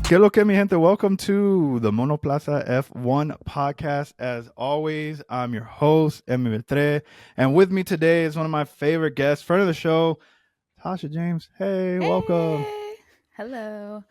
Que lo que, mi gente? Welcome to the Monoplaza F1 podcast. As always, I'm your host, M. And with me today is one of my favorite guests, friend of the show, Tasha James. Hey, welcome. Hey, hello.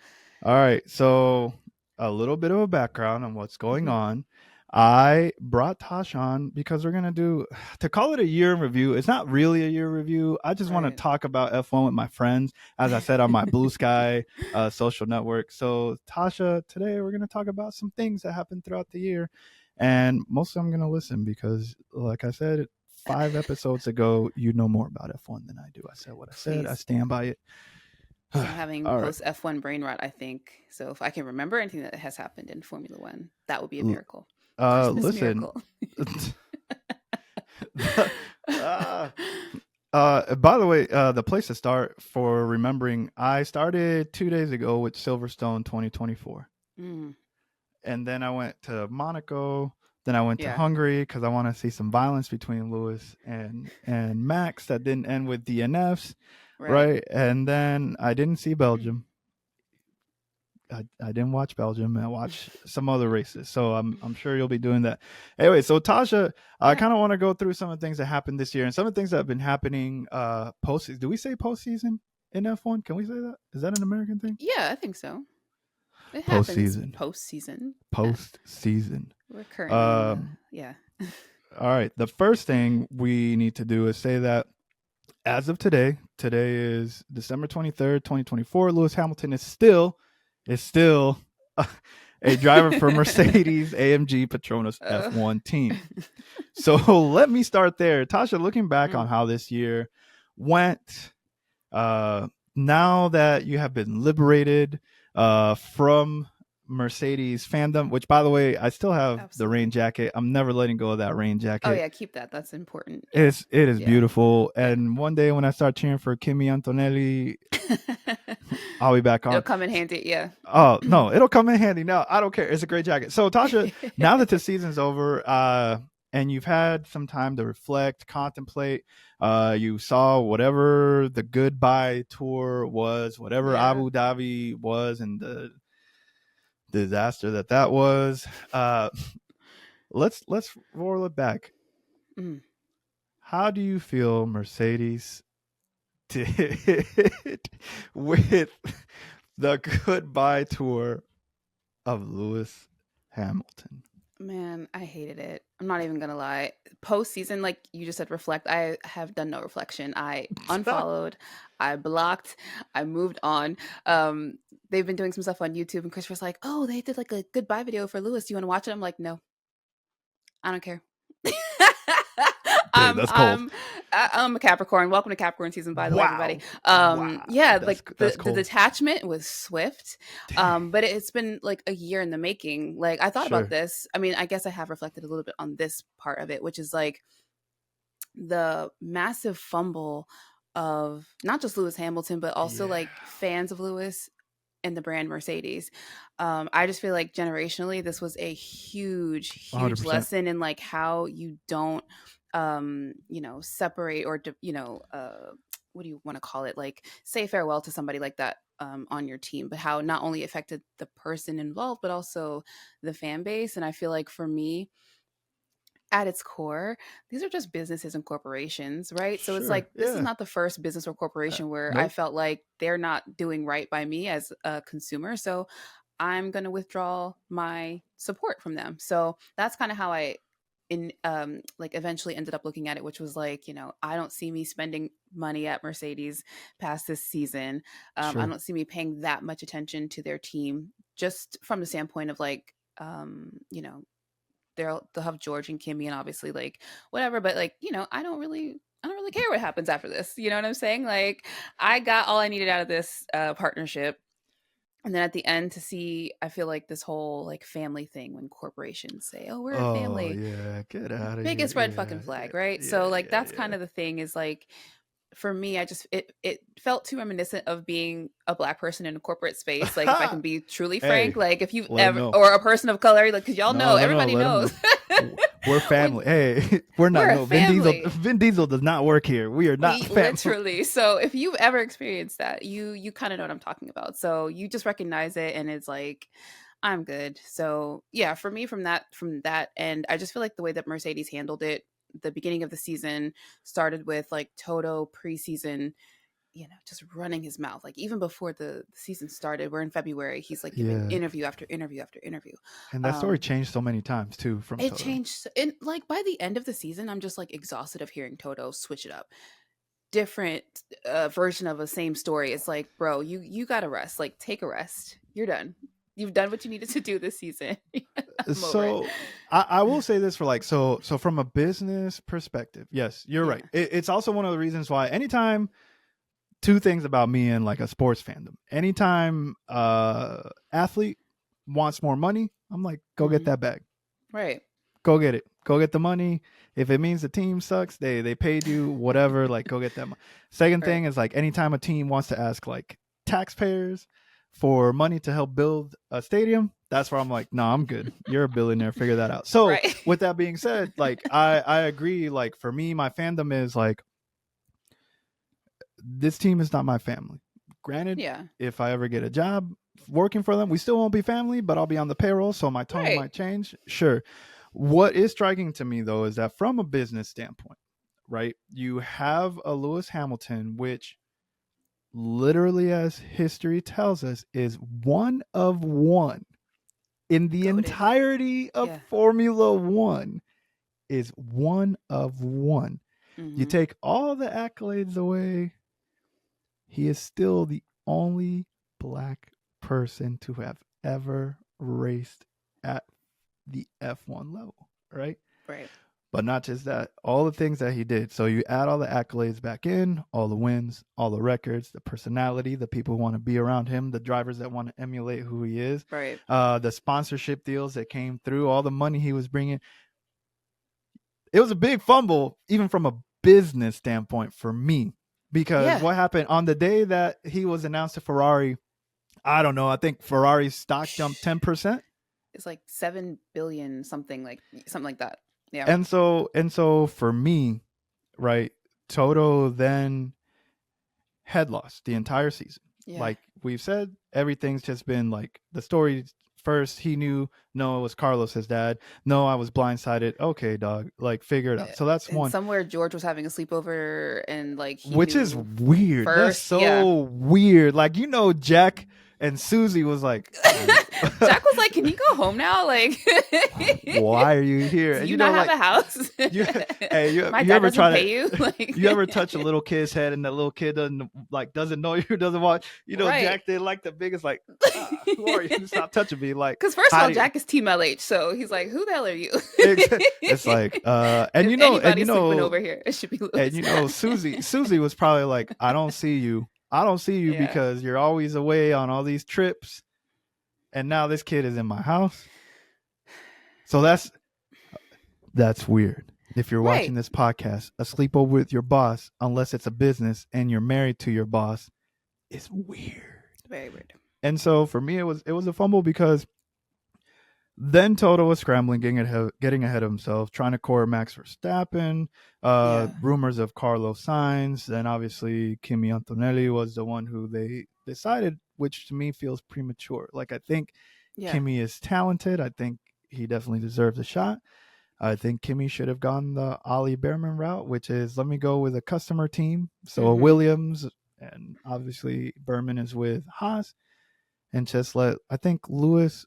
All right, so a little bit of a background on what's going Mhm. on. I brought Tosh on because we're gonna to call it a year in review. It's not really a year review. I just want to Right. talk about F1 with my friends, as I said on my Blue Sky social network. So Tasha, today we're gonna talk about some things that happened throughout the year, and mostly I'm gonna listen because, like I said 5 episodes ago, you know more about F1 than I do. I said what I said. I Please, stand by it. because I'm having All right. post F1 brain rot, I think. So if I can remember anything that has happened in Formula One, that would be a miracle. Christmas Listen. miracle. uh, by the way, the place to start for remembering, I started 2 days ago with Silverstone 2024. Mm, And then I went to Monaco. Then I went to yeah, Hungary because I want to see some violence between Lewis and Max that didn't end with DNFs, right. right? And then I didn't see Belgium. I didn't watch Belgium. I watched some other races, so I'm sure you'll be doing that. Anyway, so Tasha, I Yeah. kind of want to go through some of the things that happened this year and some of the things that have been happening post. Do we say postseason in F1? Can we say that? Is that an American thing? Yeah, I think so. It happens Postseason, post season. Yeah. postseason. We're currently in the, Um, yeah. all right. The first thing we need to do is say that as of today is December 23rd, 2024. Lewis Hamilton is still a driver for Mercedes AMG Petronas Uh, F1 team. So let me start there. Tasha, looking back on mm, how this year went, now that you have been liberated from Mercedes fandom, which, by the way, I still have the rain absolutely. jacket. I'm never letting go of that rain Oh, jacket. yeah, keep that. That's important. Yeah. It is Yeah. beautiful. Yeah. And one day when I start cheering for Kimi Antonelli, I'll be back It'll on. come in handy. Yeah. Oh no, it'll come in handy. No, I don't care. It's a great jacket. So Tasha, now that the season's over, and you've had some time to reflect, contemplate, you saw whatever the goodbye tour was, whatever Yeah. Abu Dhabi was, and the disaster that was. Let's roll it back. Mm. How do you feel Mercedes did with the goodbye tour of Lewis Hamilton? Man, I hated it. I'm not even gonna lie. Postseason, like you just said, reflect. I have done no reflection. I unfollowed, I blocked, I moved on. Um, they've been doing some stuff on YouTube, and Christopher's like, "Oh, they did like a goodbye video for Lewis. Do you want to watch it?" I'm like, "No, I don't care." Dang, I'm that's cold. I'm I'm a Capricorn. Welcome to Capricorn season, by the way, everybody. Wow. Wow. Yeah, That's like that's the cold. detachment was swift. Dang. But it's been like a year in the making. Like I thought about Sure. this. I mean, I guess I have reflected a little bit on this part of it, which is like the massive fumble of not just Lewis Hamilton, but also Yeah. like fans of Lewis and the brand Mercedes. I just feel like generationally, this was a huge, huge 100%. lesson in like how you don't, separate or, what do you want to call it? Like say farewell to somebody like that on your team, but how not only affected the person involved, but also the fan base. And I feel like for me, at its core, these are just businesses and corporations, right? So it's Sure. like this is Yeah. not the first business or corporation where I Nope. felt like they're not doing right by me as a consumer. So I'm going to withdraw my support from them. So that's kind of how I in like eventually ended up looking at it, which was like, I don't see me spending money at Mercedes past this season. I Sure. don't see me paying that much attention to their team just from the standpoint of like they'll have George and Kimmy and obviously like whatever, but like, I don't really care what happens after this. You know what I'm saying? Like I got all I needed out of this partnership. And then at the end to see, I feel like this whole like family thing when corporations say, "Oh, we're a Oh family." yeah. Get out of here. Biggest red fucking Yeah. flag, Yeah. right? So Yeah. like Yeah. that's kind Yeah. of the thing is like for me, I just it felt too reminiscent of being a black person in a corporate space. Like if I can be truly frank, Hey, like if you've let him ever know. or a person of color, like because y'all know, No. No. No. everybody Let him knows. know. We're when family. Hey, we're not we're a no Vin Diesel. family. Vin Diesel does not work here. We are not family. Literally. So if you've ever experienced that, you kind of know what I'm talking about. So you just recognize it, and it's like, I'm good. So yeah, for me, from that, and I just feel like the way that Mercedes handled it, the beginning of the season started with like Toto preseason, just running his mouth. Like even before the season started, we're in February, he's like giving Yeah, interview after interview after interview. and that story Um, changed so many times too from it Toto. changed, and like by the end of the season, I'm just like exhausted of hearing Toto switch it up, different version of a same story. It's like, bro, you gotta rest. Like, take a rest. You're done. You've done what you needed to do this season. I'm over it. So I will say this for like so from a business perspective, yes, you're right. Yeah. It's also one of the reasons why anytime two things about me and like a sports fandom. Anytime athlete wants more money, I'm like, go get Hmm. that bag. Right. Go get it. Go get the money. If it means the team sucks, they paid you, whatever, like go get that money. Second Right. thing is like anytime a team wants to ask like taxpayers for money to help build a stadium, that's where I'm like, no, I'm good. You're a billionaire, figure that out. So Right. with that being said, like I agree, like for me, my fandom is like this team is not my family. Granted, Yeah. if I ever get a job working for them, we still won't be family, but I'll be on the payroll, so my tone Right. might change. Sure. What is striking to me though is that from a business standpoint, right? You have a Lewis Hamilton, which literally, as history tells us, is one of one in the Goaded. entirety of Yeah. Formula One, is one of one. You Hmm. take all the accolades away, he is still the only black person to have ever raced at the F1 level, right? Right. But not just that, all the things that he did. So you add all the accolades back in, all the wins, all the records, the personality, the people who want to be around him, the drivers that want to emulate who he is, Right. the sponsorship deals that came through, all the money he was bringing. It was a big fumble, even from a business standpoint for me, because Yeah. what happened on the day that he was announced to Ferrari, I don't know, I think Ferrari's stock jumped 10%. It's like 7 billion something like that. Yeah. And so for me, right, Toto then head loss the entire season. Yeah. Like we've said, everything's just been like the story. First, he knew no, it was Carlos, his dad. No, I was blindsided. Okay, dog, like figure it out. So that's And one, somewhere George was having a sleepover, and like he which is knew weird. That's first. Yeah. so weird. Like Jack and Susie was like, Jack was like, "Can you go home now? Like, why are you here? do And you not have like a house? you, hey, My you dad ever doesn't try pay to you." Like, you ever touch a little kid's head and that little kid doesn't know you, doesn't watch, right? Jack did like the biggest like, who are you? Stop touching me. Like, Because first of how all, do you, Jack is Team LH, so he's like, "Who the hell are you?" it's like and If you know and you anybody's sleeping know over here, it should be and Lewis. you know Susie was probably like, I don't see you Yeah. because you're always away on all these trips, and now this kid is in my house. So that's weird. If you're watching Right. this podcast, a sleepover with your boss, unless it's a business and you're married to your boss, is weird. Very weird. And so for me, it was a fumble because then Toto was scrambling, getting ahead of himself, trying to core Max Verstappen. Yeah. Rumors of Carlos Sainz. Then obviously Kimi Antonelli was the one who they decided, which to me feels premature. Like I think Yeah. Kimi is talented. I think he definitely deserves a shot. I think Kimi should have gone the Ollie Behrman route, which is let me go with a customer team. So a Hmm. Williams, and obviously Berman is with Haas, and just I think Lewis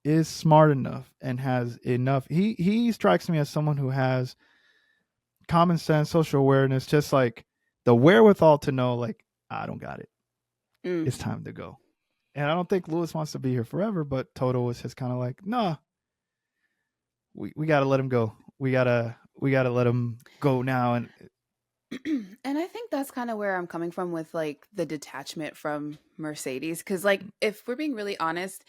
is smart enough and has enough. He strikes me as someone who has common sense, social awareness, just like the wherewithal to know like I don't got it. Mm. It's time to go. And I don't think Lewis wants to be here forever, but Toto was just kind of like, nah, we gotta let him go. We gotta let him go now. And And I think that's kind of where I'm coming from with like the detachment from Mercedes. Cause like, if we're being really honest,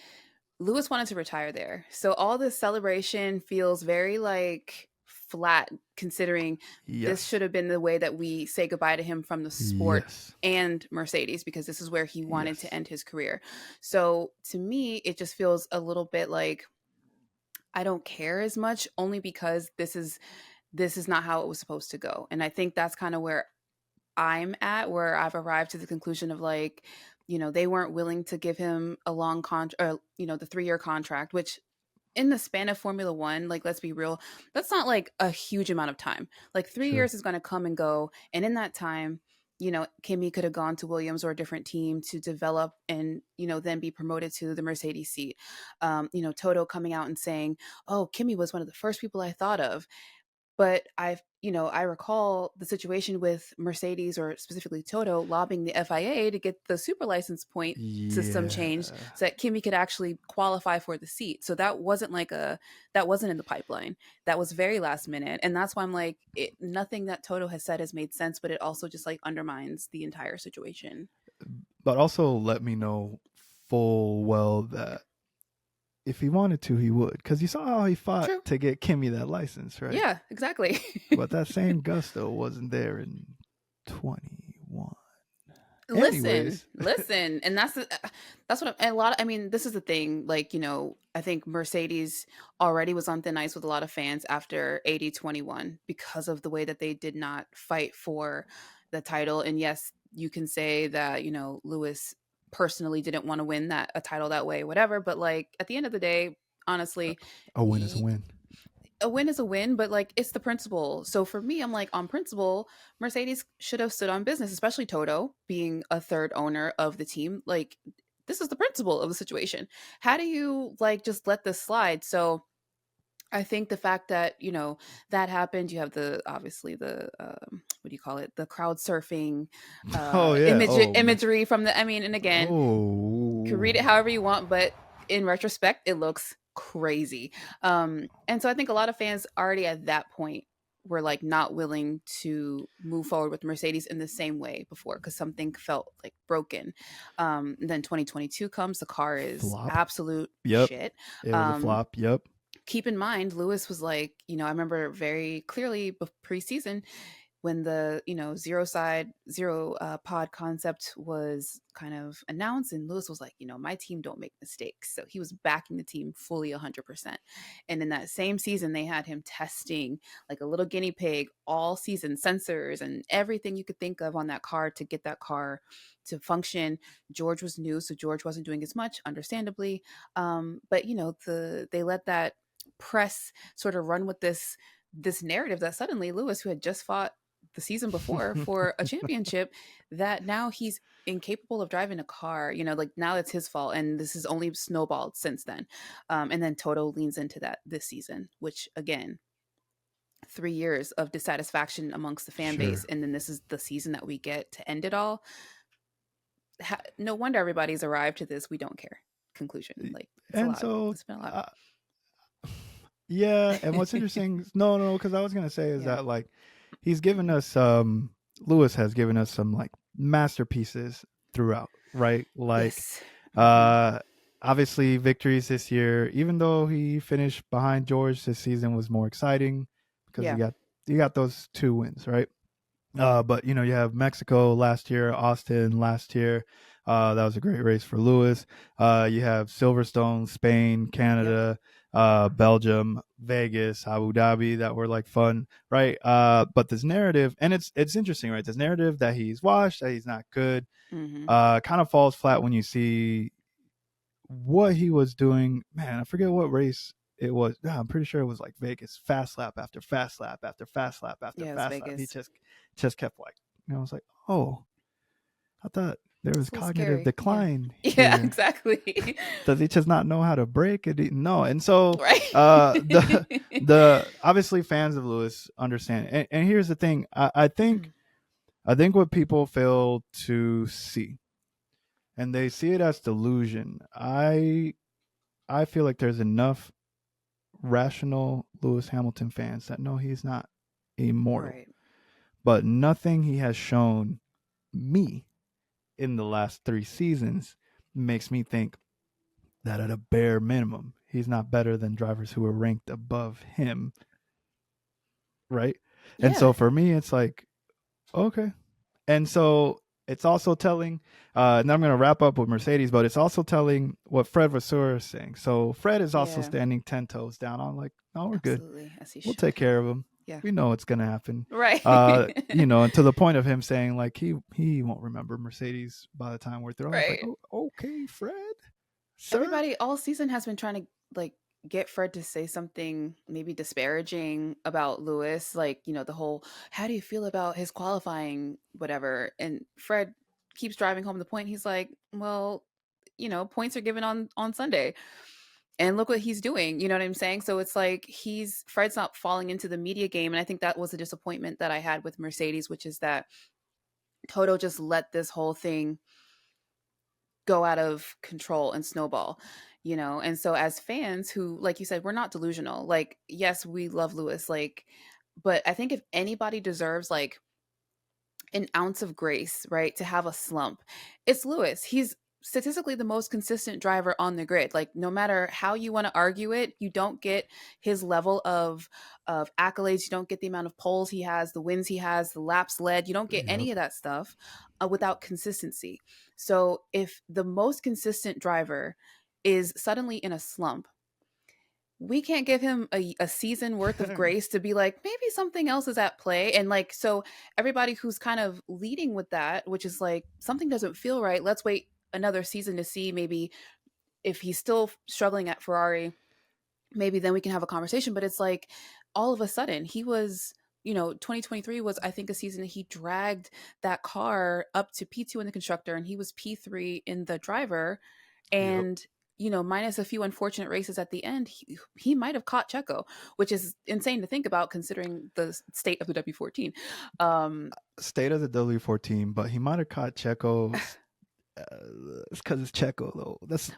Lewis wanted to retire there. So all this celebration feels very like flat, considering this yes, should have been the way that we say goodbye to him from the sport yes, and Mercedes, because this is where he wanted to yes, end his career. So to me, it just feels a little bit like I don't care as much, only because this is not how it was supposed to go. And I think that's kind of where I'm at, where I've arrived to the conclusion of like, they weren't willing to give him a long contract, or the 3-year contract, which in the span of Formula One, like, let's be real, that's not like a huge amount of time. Like, three Sure. years is going to come and go. And in that time, Kimmy could have gone to Williams or a different team to develop and, then be promoted to the Mercedes seat. Toto coming out and saying, oh, Kimmy was one of the first people I thought of. But I recall the situation with Mercedes, or specifically Toto, lobbying the FIA to get the super license point system Yeah. changed so that Kimi could actually qualify for the seat. So that wasn't in the pipeline. That was very last minute, and that's why I'm like, nothing that Toto has said has made sense, but it also just like undermines the entire situation. But also let me know full well that if he wanted to, he would. Because you saw how he fought True. to get Kimmy that license, right? Yeah, exactly. But that same gusto wasn't there in 21. Listen, Anyways, listen, and that's what a lot of, I mean, this is the thing, like, I think Mercedes already was on thin ice with a lot of fans after 80-21 because of the way that they did not fight for the title. And yes, you can say that, Lewis personally didn't want to win that a title that way, whatever, but like at the end of the day, honestly, a win is a win. a win is a win, but like it's the principle. So for me, I'm like, on principle, Mercedes should have stood on business, especially Toto being a third owner of the team. Like, this is the principle of the situation. How do you like just let this slide? So I think the fact that that happened, you have the obviously the what do you call it, the crowd surfing Oh yeah. Oh man. imagery from the, I mean, and again, you can read it Oh. however you want, but in retrospect, it looks crazy. And so I think a lot of fans already at that point were like not willing to move forward with Mercedes in the same way before, because something felt like broken. Then 2022 comes, the car is Flop. absolute Yep. shit. It was a Um, flop. Yep. Keep in mind, Lewis was like, I remember very clearly preseason when the zero pod concept was kind of announced, and Lewis was like, my team don't make mistakes, so he was backing the team fully 100%. And in that same season, they had him testing like a little guinea pig all season, sensors and everything you could think of on that car to get that car to function. George was new, so George wasn't doing as much, understandably. But they let that press sort of run with this narrative that suddenly Lewis, who had just fought the season before for a championship, that now he's incapable of driving a car, like now it's his fault, and this has only snowballed since then. And then Toto leans into that this season, which again, 3 years of dissatisfaction amongst the fan base, Sure. and then this is the season that we get to end it all. No wonder everybody's arrived to this "we don't care" conclusion. Like, it's a And lot. so, It's been a lot. uh, yeah. And what's interesting? No, because I was gonna say is Yeah. that like he's given us Lewis has given us some like masterpieces throughout, right? Like Yes. Hmm. uh obviously victories this year, even though he finished behind George, this season was more exciting because Yeah. you got those two wins, right? But you have Mexico last year, Austin last year. That was a great race for Lewis. You have Silverstone, Spain, Yep. Canada, Belgium, Vegas, Abu Dhabi that were like fun, right? But this narrative, and it's interesting, right? This narrative that he's washed, that he's not good, Hmm. kind of falls flat when you see what he was doing. Man, I forget what race it was. Yeah, I'm pretty sure it was like Vegas, fast lap after fast lap after fast lap after Yeah, it was fast lap. He Vegas. just kept like, I was like, oh, I thought there It's was a little cognitive scary. Yeah. decline Yeah, here. exactly. Does he just not know how to brake it? No, and so Right. the obviously fans of Lewis understand. And here's the thing: I think what people fail to see, and they see it as delusion. I feel like there's enough rational Lewis Hamilton fans that know he's not immortal. Right. But nothing he has shown me in the last 3 seasons makes me think that at a bare minimum, he's not better than drivers who are ranked above him, right? And Yeah. so for me, it's like, okay. And so it's also telling, and I'm going to wrap up with Mercedes, but it's also telling what Fred Vasseur is saying. So Fred is also Yeah, standing 10 toes down. I'm like, no, we're good. absolutely, as he We'll should. take care of him. Yeah. We know it's going to happen. Right. And to the point of him saying like he won't remember Mercedes by the time we're through. I was like, Right. oh, okay, Fred, sir. Everybody all season has been trying to like get Fred to say something maybe disparaging about Lewis, like, the whole how do you feel about his qualifying, whatever. And Fred keeps driving home the point. He's like, well, points are given on Sunday. And look what he's doing. You know what I'm saying? So it's like Fred's not falling into the media game. And I think that was a disappointment that I had with Mercedes, which is that Toto just let this whole thing go out of control and snowball. And so as fans who, like you said, we're not delusional. Like, yes, we love Lewis, like, but I think if anybody deserves like an ounce of grace, right, to have a slump, it's Lewis. He's statistically the most consistent driver on the grid. Like, no matter how you want to argue it, you don't get his level of accolades. You don't get the amount of poles he has, the wins he has, the laps led. You don't get Yep. any of that stuff without consistency. So if the most consistent driver is suddenly in a slump, we can't give him a season worth of grace to be like, maybe something else is at play. And like, so everybody who's kind of leading with that, which is like, something doesn't feel right, let's wait another season to see maybe if he's still struggling at Ferrari, maybe then we can have a conversation. But it's like, all of a sudden he was, 2023 was, I think, a season that he dragged that car up to P2 in the constructor and he was P3 in the driver. Yep. And minus a few unfortunate races at the end, he might have caught Checo, which is insane to think about considering the state of the W14. State of the W14, but he might have caught Checo's. It's because it's Checo though. But that's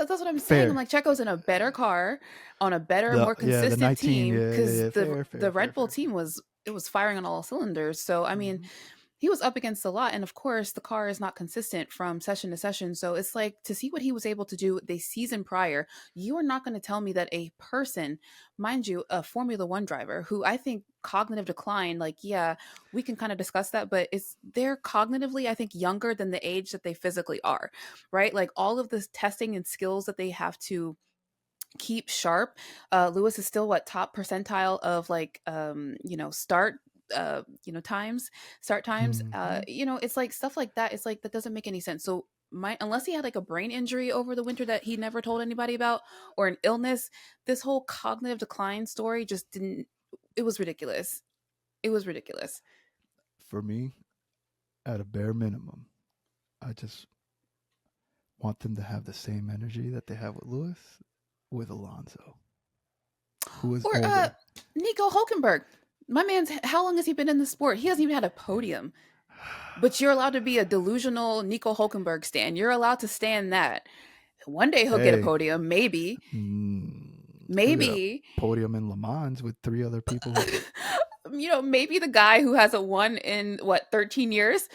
what I'm saying. I'm Fair. like, Checo's in a better car on a better, more The consistent 19. team, because Fair, the fair, fair, Red Bull fair. team was firing on all cylinders. So I mean, Mhm. he was up against a lot. And of course, the car is not consistent from session to session. So it's like, to see what he was able to do the season prior, you are not going to tell me that a person, mind you, a Formula One driver who I think cognitive decline, like, yeah, we can kind of discuss that, but they're cognitively, I think, younger than the age that they physically are, right? Like all of this testing and skills that they have to keep sharp. Lewis is still what, top percentile of like start times. Mhm. It's like stuff like that. It's like that doesn't make any sense. So unless he had like a brain injury over the winter that he never told anybody about, or an illness, this whole cognitive decline story just didn't. It was ridiculous. It was ridiculous. For me, at a bare minimum, I just want them to have the same energy that they have with Lewis, with Alonso, who is Or older. Nico Hulkenberg. My man's, how long has he been in the sport? He hasn't even had a podium. But you're allowed to be a delusional Nico Hulkenberg stan. You're allowed to stand that. One day he'll get a Hey, podium, maybe. he'll get a Maybe. podium in Le Mans with three other people. Maybe the guy who hasn't won in 13 years,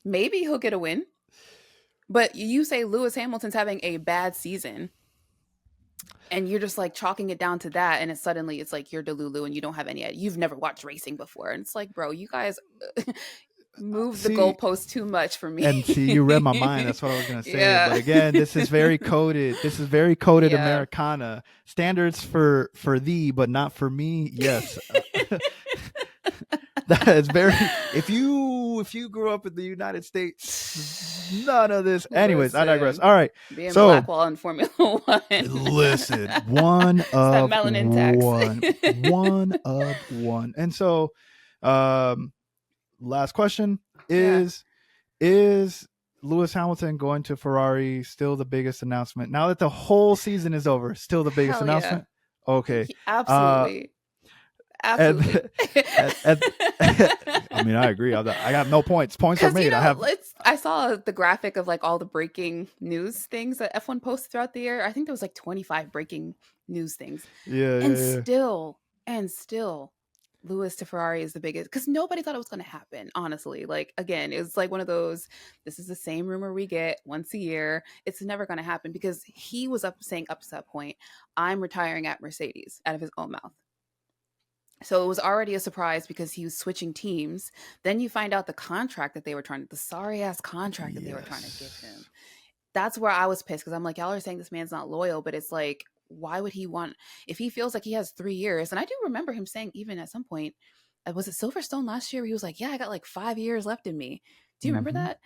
maybe he'll get a win. But you say Lewis Hamilton's having a bad season, and you're just like chalking it down to that, and it's like you're Delulu and you don't have any, you've never watched racing before. And it's like, bro, you guys move the See, goalpost too much for me. and see, you read my mind. That's what I was gonna say. But Yeah. again, this is very coded. This is very coded Yeah. Americana standards for thee, but not for me. Yes, that is very. If you grew up in the United States, none of this. Anyways, I digress. Listen, All right, being so Blackwall in Formula One. listen, one It's that of melanin tax. one of one, and so, last question Yeah. is Lewis Hamilton going to Ferrari still the biggest announcement now that the whole season is over? Still the biggest Hell yeah. announcement? Okay. Uh, Absolutely. Absolutely. and, and I mean, I agree. I got no points. Points are Because made. I have. I saw the graphic of like all the breaking news things that F1 posted throughout the year. I think there was like 25 breaking news things, Yeah, and yeah, yeah. still, Lewis to Ferrari is the biggest, because nobody thought it was going to happen. Honestly, like, again, it's like one of those. This is the same rumor we get once a year. It's never going to happen, because he was saying up to that point, I'm retiring at Mercedes, out of his own mouth. So it was already a surprise because he was switching teams. Then you find out the contract that they were trying, the sorry ass contract that they were trying to give him. Yes. That's where I was pissed because I'm like, y'all are saying this man's not loyal, but it's like, why would he want, if he feels like he has 3 years? And I do remember him saying, even at some point, was it Silverstone last year? Where he was like, yeah, I got like 5 years left in me. Do you remember Mm-hmm. that?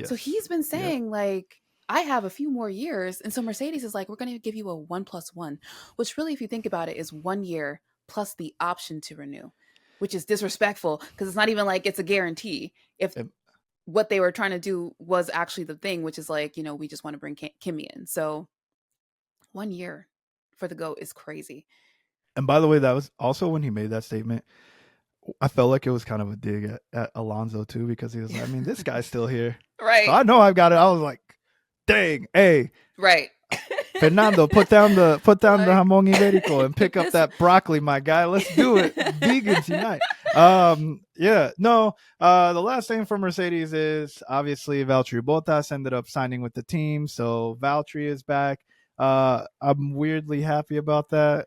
So Yes. he's been Yep. saying, like, I have a few more years. And so Mercedes is like, we're going to give you a 1+1, which really, if you think about it, is 1 year plus the option to renew, which is disrespectful because it's not even like it's a guarantee. If And, what they were trying to do was actually the thing, which is like, we just want to bring Kimmy in. So 1 year for the GOAT is crazy. and by the way, that was also when he made that statement. I felt like it was kind of a dig at Alonso too, because he was like, I mean, this guy's still here. So Right. I know I've got it. I was like, dang, hey, Right. Fernando, put down the Like, jamón ibérico and pick up this. that broccoli, my guy. Let's do it. Vegans unite. Yeah, no. The last thing for Mercedes is obviously Valtteri Bottas ended up signing with the team, so Valtteri is back. I'm weirdly happy about that.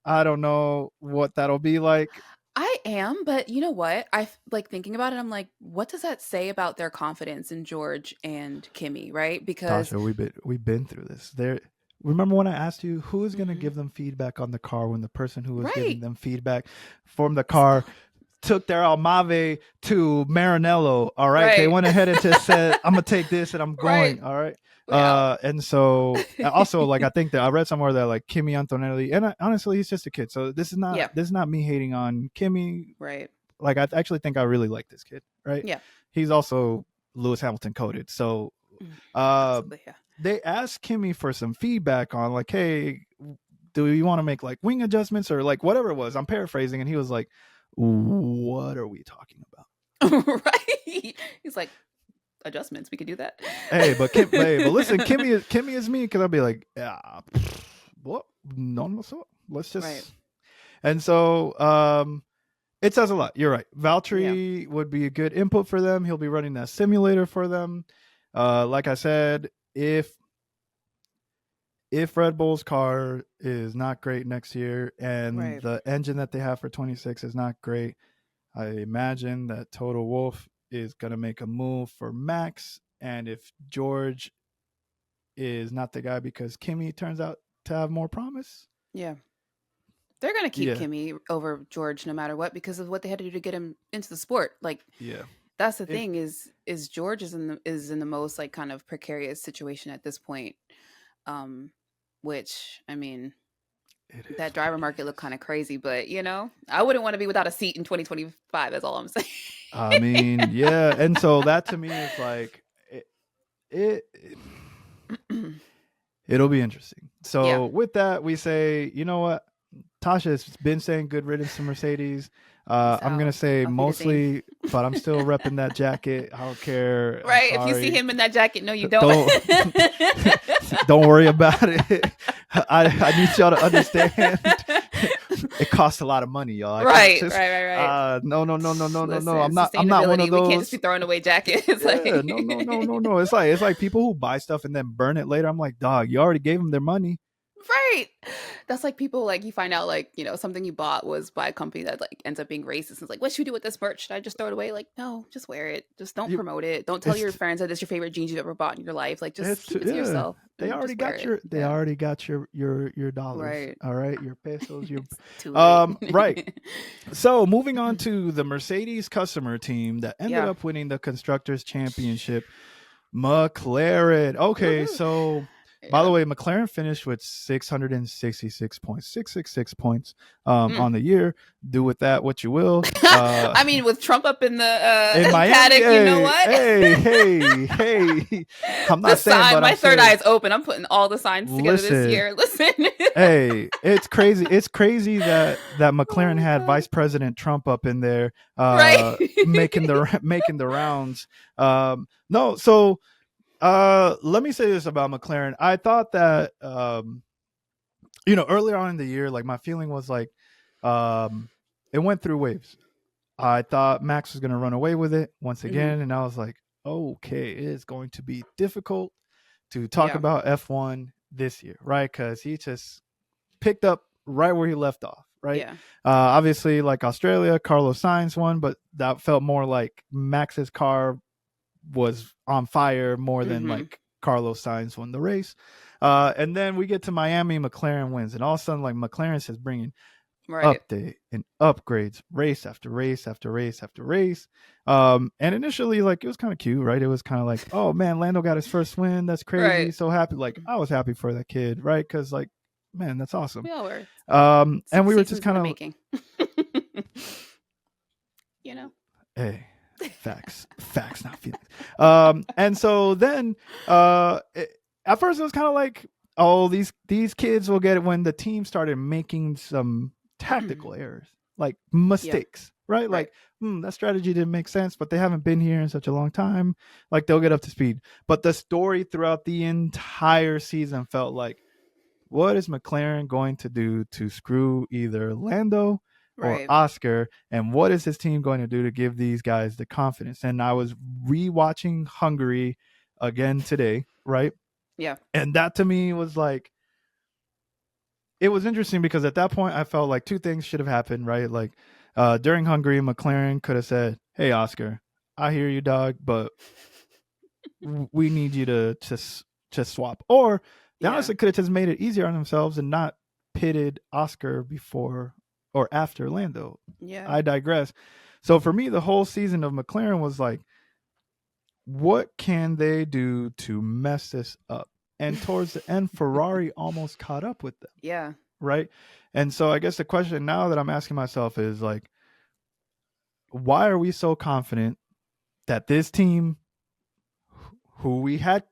I don't know what that'll be like. I am, but you know what? Like thinking about it. I'm like, what does that say about their confidence in George and Kimmy? Right? Because Tasha, we've been through this. There, remember when I asked you who is going to mhm. give them feedback on the car when the person who was Right. giving them feedback from the car took their Almave to Maranello. All right, they Right. went ahead and just said, "I'm gonna take this and I'm Right. going." All right, Yeah. and so also like I think that I read somewhere that like Kimi Antonelli, and honestly, he's just a kid. So Yeah. this is not me hating on Kimi. Right. Like I actually think I really like this kid. Right, Yeah. he's also Lewis Hamilton coded. So Mm, uh, absolutely. Yeah. they asked Kimmy for some feedback on like, hey, do you want to make like wing adjustments or like whatever it was? I'm paraphrasing, and he was like, "What are we talking about?" Right. He's like, adjustments. We could do that. But listen, Kimmy is me because I'll be like, yeah, what? No, so let's Right. just. And so it says a lot. You're right. Yeah. Valtteri would be a good input for them. He'll be running that simulator for them. Like I said, if Red Bull's car is not great next year and Right. the engine that they have for 26 is not great, I imagine that Toto Wolff is going to make a move for Max. And if George is not the guy because Kimmy turns out to have more promise, Yeah. They're gonna keep yeah, Kimmy over George no matter what because of what they had to do to get him into the sport. Like yeah, that's the it thing is George is in the most like kind of precarious situation at this point. Um, which I mean, it that is what driver it market looked is. kind of crazy, but I wouldn't want to be without a seat in 2025. That's all I'm saying. I mean, yeah, and so that to me is like it it'll be interesting. Yeah. So with that, we say, you know what? Tasha has been saying good riddance to Mercedes. Peace I'm gonna out. say Auf Wiedersehen. mostly, but I'm still repping that jacket. I don't care. I'm Right. If you see sorry. him in that jacket, no, you don't. Don't don't worry about it. I need y'all to understand. It costs a lot of money, y'all. I can't Right, just right, right, right. no. Listen, I'm not one of sustainability. We can't just those. be throwing away jackets. Yeah, no. It's like people who buy stuff and then burn it later. I'm like, dog, you already gave them their money. Right. That's like people like you find out like, something you bought was by a company that like ends up being racist. It's like, what should we do with this merch? Should I just throw it away? Like, no, just wear it. Just don't You, promote it. Don't tell your it's friends that it's your favorite jeans you've ever bought in your life. Like, just It's keep it to yeah. yourself They and already just wear got it. your Yeah. your dollars. Right. All right, your pesos. Your It's too late. right. So moving on to the Mercedes customer team that ended Yeah. up winning the constructors championship, McLaren. Okay, Woohoo. so by the Yeah. way, McLaren finished with 666 points Mm. on the year. Do with that what you will. I mean, with Trump up in the In Miami, paddock, you know hey, what? hey. I'm The not saying, sign, but I'm my third saying, eye is open. I'm putting all the signs together this listen, year. Listen. hey, it's crazy. It's crazy that Oh McLaren my had god. Vice President Trump up in there, Right. making the rounds. No, so let me say this about McLaren. I thought that earlier on in the year, like my feeling was like, um, it went through waves. I thought Max was going to run away with it once Mhm. again, and I was like, okay, it is going to be difficult to talk Yeah. about F1 this year, right? Because he just picked up right where he left off, right? Yeah. Obviously, like Australia, Carlos Sainz won, but that felt more like Max's car was on fire more than Mhm. like Carlos Sainz won the race. And then we get to Miami, McLaren wins, and all of a sudden, like McLaren says, bringing Right. update and upgrades, race after race after race after race. And initially, like it was kind of cute, right? It was kind of like, oh man, Lando got his first win. That's crazy. Right. So happy. Like I was happy for that kid, right? Because like, man, that's awesome. We all were. And we were just Seasons in kind the of, making. you know. hey, facts, not feelings. And so then, at first it was kind of like, oh, these kids will get it when the team started making some tactical errors, like Yeah. mistakes, right? Right. Like, that strategy didn't make sense, but they haven't been here in such a long time. Like they'll get up to speed. But the story throughout the entire season felt like, what is McLaren going to do to screw either Lando or Right. Oscar? And what is his team going to do to give these guys the confidence? And I was rewatching Hungary again today, right? Yeah. And that to me was like, it was interesting because at that point I felt like two things should have happened, right? Like during Hungary, McLaren could have said, "Hey, Oscar, I hear you, dog, but we need you to swap." Or they Yeah. honestly could have just made it easier on themselves and not pitted Oscar before or after Lando. Yeah. I digress. So for me, the whole season of McLaren was like, what can they do to mess this up? And towards the end, Ferrari almost caught up with them, Yeah. right? And so I guess the question now that I'm asking myself is like, why are we so confident that this team, who we had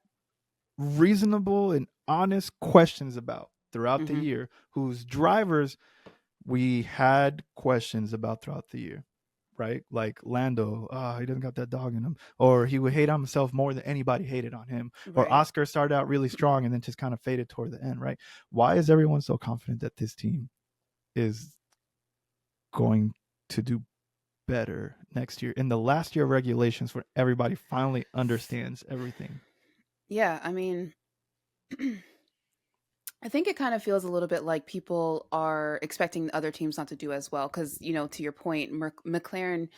reasonable and honest questions about throughout the Mhm. year, whose drivers we had questions about throughout the year, right? Like Lando, he doesn't got that dog in him, or he would hate on himself more than anybody hated on him, or Right. Oscar started out really strong and then just kind of faded toward the end, right? Why is everyone so confident that this team is going to do better next year in the last year of regulations where everybody finally understands everything? Yeah, I mean, I think it kind of feels a little bit like people are expecting other teams not to do as well cuz to your point, McLaren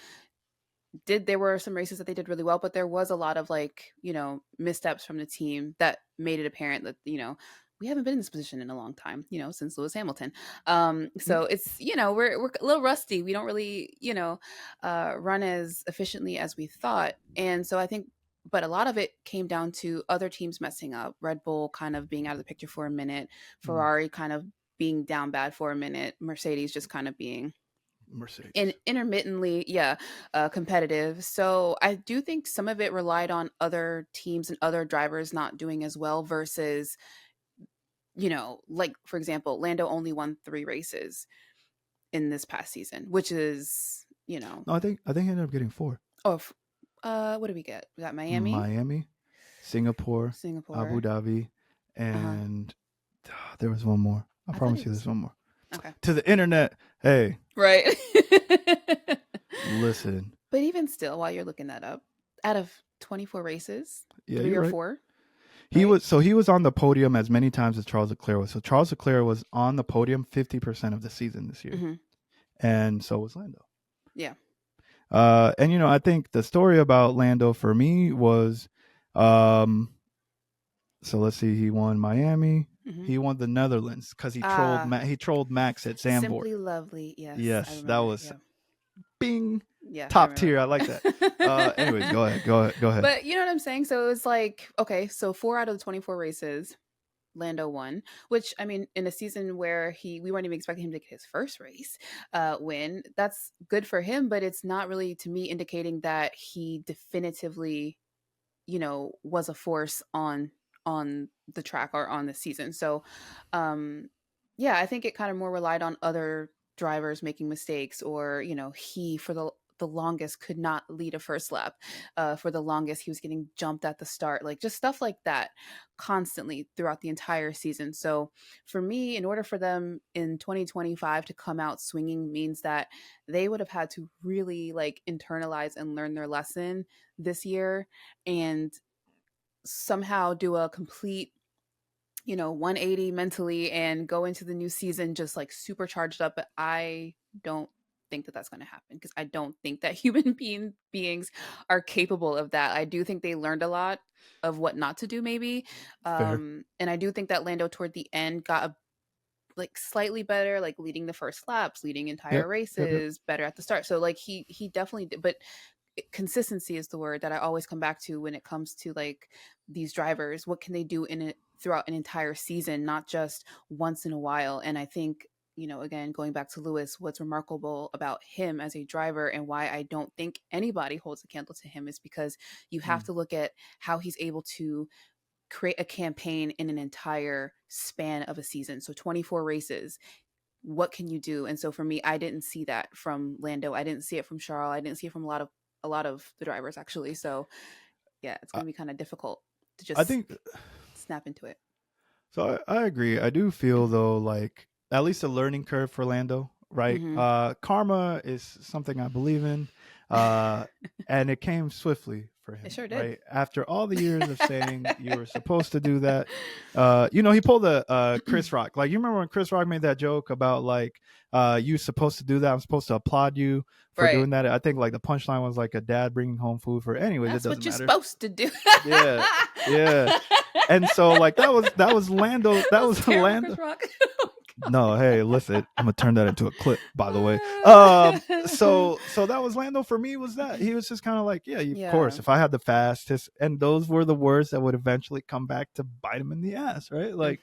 there were some races that they did really well, but there was a lot of like, missteps from the team that made it apparent that, we haven't been in this position in a long time, since Lewis Hamilton. So it's, we're a little rusty. We don't really, run as efficiently as we thought. And so I think, but a lot of it came down to other teams messing up. Red Bull kind of being out of the picture for a minute, Mm, Ferrari kind of being down bad for a minute, Mercedes just kind of being Mercedes. intermittently, yeah, competitive. So I do think some of it relied on other teams and other drivers not doing as well versus, like for example, Lando only won 3 races in this past season, which is, No, I think he ended up getting four. oh, what do we get? We got Miami, Miami, Singapore, Abu Singapore. Dhabi, Uh huh. and there was one more. I I thought promise he you, was there's one more. okay, To the internet, hey, right. listen. But even still, while you're looking that up, out of 24 races, Yeah, three you're or right. four, He right? was so he was on the podium as many times as Charles Leclerc was. So Charles Leclerc was on the podium 50% of the season this year, Hmm. and so was Lando. Yeah. And I think the story about Lando for me was, um, so let's see, he won Miami, Hmm. he won the Netherlands because Ah, he trolled Max at Zandvoort. Simply Lovely. Yes, I Yes, that remember. was Yeah. bing, Yeah, I top remember. tier. I like that. Anyways, go ahead. But you know what I'm saying? So it was like, okay, so 4 out of the 24 races, Lando won, which I mean, in a season where we weren't even expecting him to get his first race win, that's good for him, but it's not really to me indicating that he definitively, was a force on the track or on the season. So yeah, I think it kind of more relied on other drivers making mistakes, or he for the longest could not lead a first lap. For the longest, he was getting jumped at the start, like just stuff like that, constantly throughout the entire season. So for me, in order for them in 2025 to come out swinging, means that they would have had to really like internalize and learn their lesson this year, and somehow do a complete 180 mentally and go into the new season just like super charged up. But I don't think that that's going to happen because I don't think that beings are capable of that. I do think they learned a lot of what not to do, maybe. Fair. And I do think that Lando toward the end got like slightly better, like leading the first laps, leading entire Yep. Yep. Yep. races, better at the start. So like he definitely did, but consistency is the word that I always come back to when it comes to like these drivers. What can they do in it throughout an entire season, not just once in a while? And I think, again, going back to Lewis, what's remarkable about him as a driver and why I don't think anybody holds a candle to him is because you have Mm. to look at how he's able to create a campaign in an entire span of a season. So 24 races. What can you do? And so for me, I didn't see that from Lando. I didn't see it from Charles. I didn't see it from a lot of the drivers actually. So yeah, it's I, going to be kind of difficult to I just think snap into it. so. I agree. I do feel though like at least a learning curve for Lando, right? Mm-hmm. Karma is something I believe in, uh, and it came swiftly for It him, sure did. right? After all the years of saying you were supposed to do that, he pulled a Chris Rock. Like you remember when Chris Rock made that joke about like, you supposed to do that. I'm supposed to applaud you for Right. doing that. I think like the punchline was like a dad bringing home food for. Anyways, it That's doesn't what you're matter. supposed to do. Yeah, yeah. And so like that was Lando. That That's was terrible, Chris Lando. Rock. No, hey, listen, I'm gonna turn that into a clip, by the way. So that was Lando for me. Was that he was just kind of like, yeah, of Yeah. course, if I had the fastest, and those were the words that would eventually come back to bite him in the ass, right? Like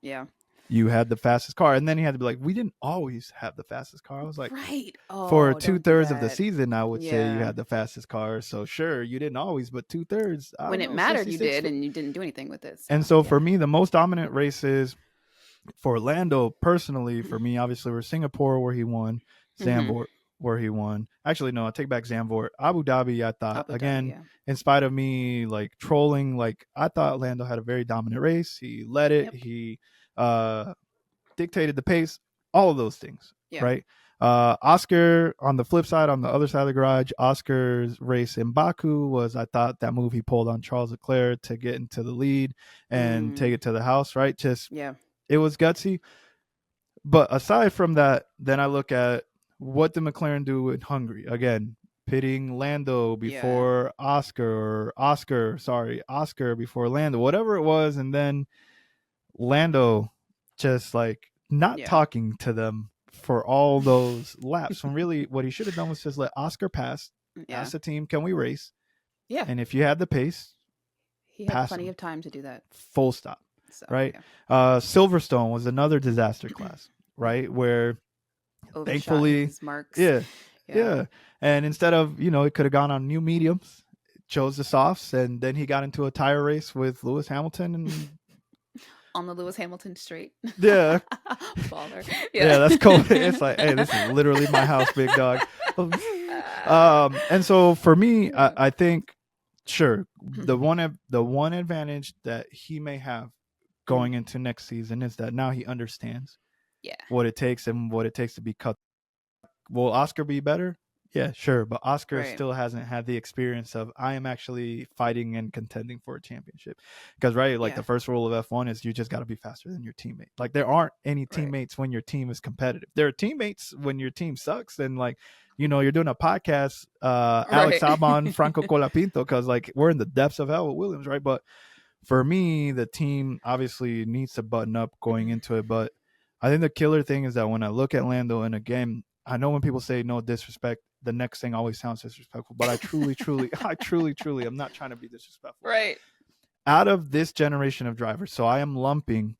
Yeah. you had the fastest car, and then he had to be like, we didn't always have the fastest car. I was like, Right. for Oh, two don't do thirds of the that. season, I would say you Yeah. had the fastest car. So sure, you didn't always, but 2/3, I When don't it know, mattered, you 66. did, and you didn't do anything with it. And So so for yeah. me, the most dominant races for Orlando personally, for me, obviously, were Singapore where he won, Mm-hmm. Zandvoort where he won. Actually, no, I take back Zandvoort. Abu Dhabi, I thought Abu Dhabi. again, Yeah. in spite of me like trolling, like I thought Lando had a very dominant race. He led it. Yep. He uh, dictated the pace. All of those things, Yeah. right? Oscar on the flip side, on the other side of the garage, Oscar's race in Baku was, I thought, that move he pulled on Charles Leclerc to get into the lead and take Mm. it to the house, right? Just Yeah. it was gutsy. But aside from that, then I look at what did McLaren do in Hungary? Again, pitting Lando Yeah. before Oscar before Lando, whatever it was, and then Lando just like not Yeah. talking to them for all those laps. When really what he should have done was just let Oscar pass, Yeah. ask the team, can we race? Yeah. And if you had the pace, He had pass plenty him. of time to do that. Full stop. So Right? yeah. Silverstone was another disaster class, Yeah. right? Where Overshot thankfully, his marks. yeah, Yeah. yeah. And instead of, it could have gone on new mediums, chose the softs, and then he got into a tire race with Lewis Hamilton. And On the Lewis Hamilton straight. yeah, Baller. yeah, Yeah. that's cool. It's like, hey, this is literally my house, big dog. And so for me, I think, sure, the one advantage that he may have Mhm. going into next season is that now he understands Yeah. what it takes and what it takes to be cut. Will Oscar be better? Yeah, sure, but Oscar Right. still hasn't had the experience of I am actually fighting and contending for a championship. Because right, like Yeah. the first rule of F1 is you just got to be faster than your teammate. Like there aren't any Right. teammates when your team is competitive. There are teammates when your team sucks. And like, you're doing a podcast, Alex Right. Albon, Franco Colapinto, because like we're in the depths of hell with Williams, right? But for me, the team obviously needs to button up going into it. But I think the killer thing is that when I look at Lando, and again, I know when people say no disrespect, the next thing always sounds disrespectful. But I truly, truly, I'm not trying to be disrespectful. Right. Out of this generation of drivers, so I am lumping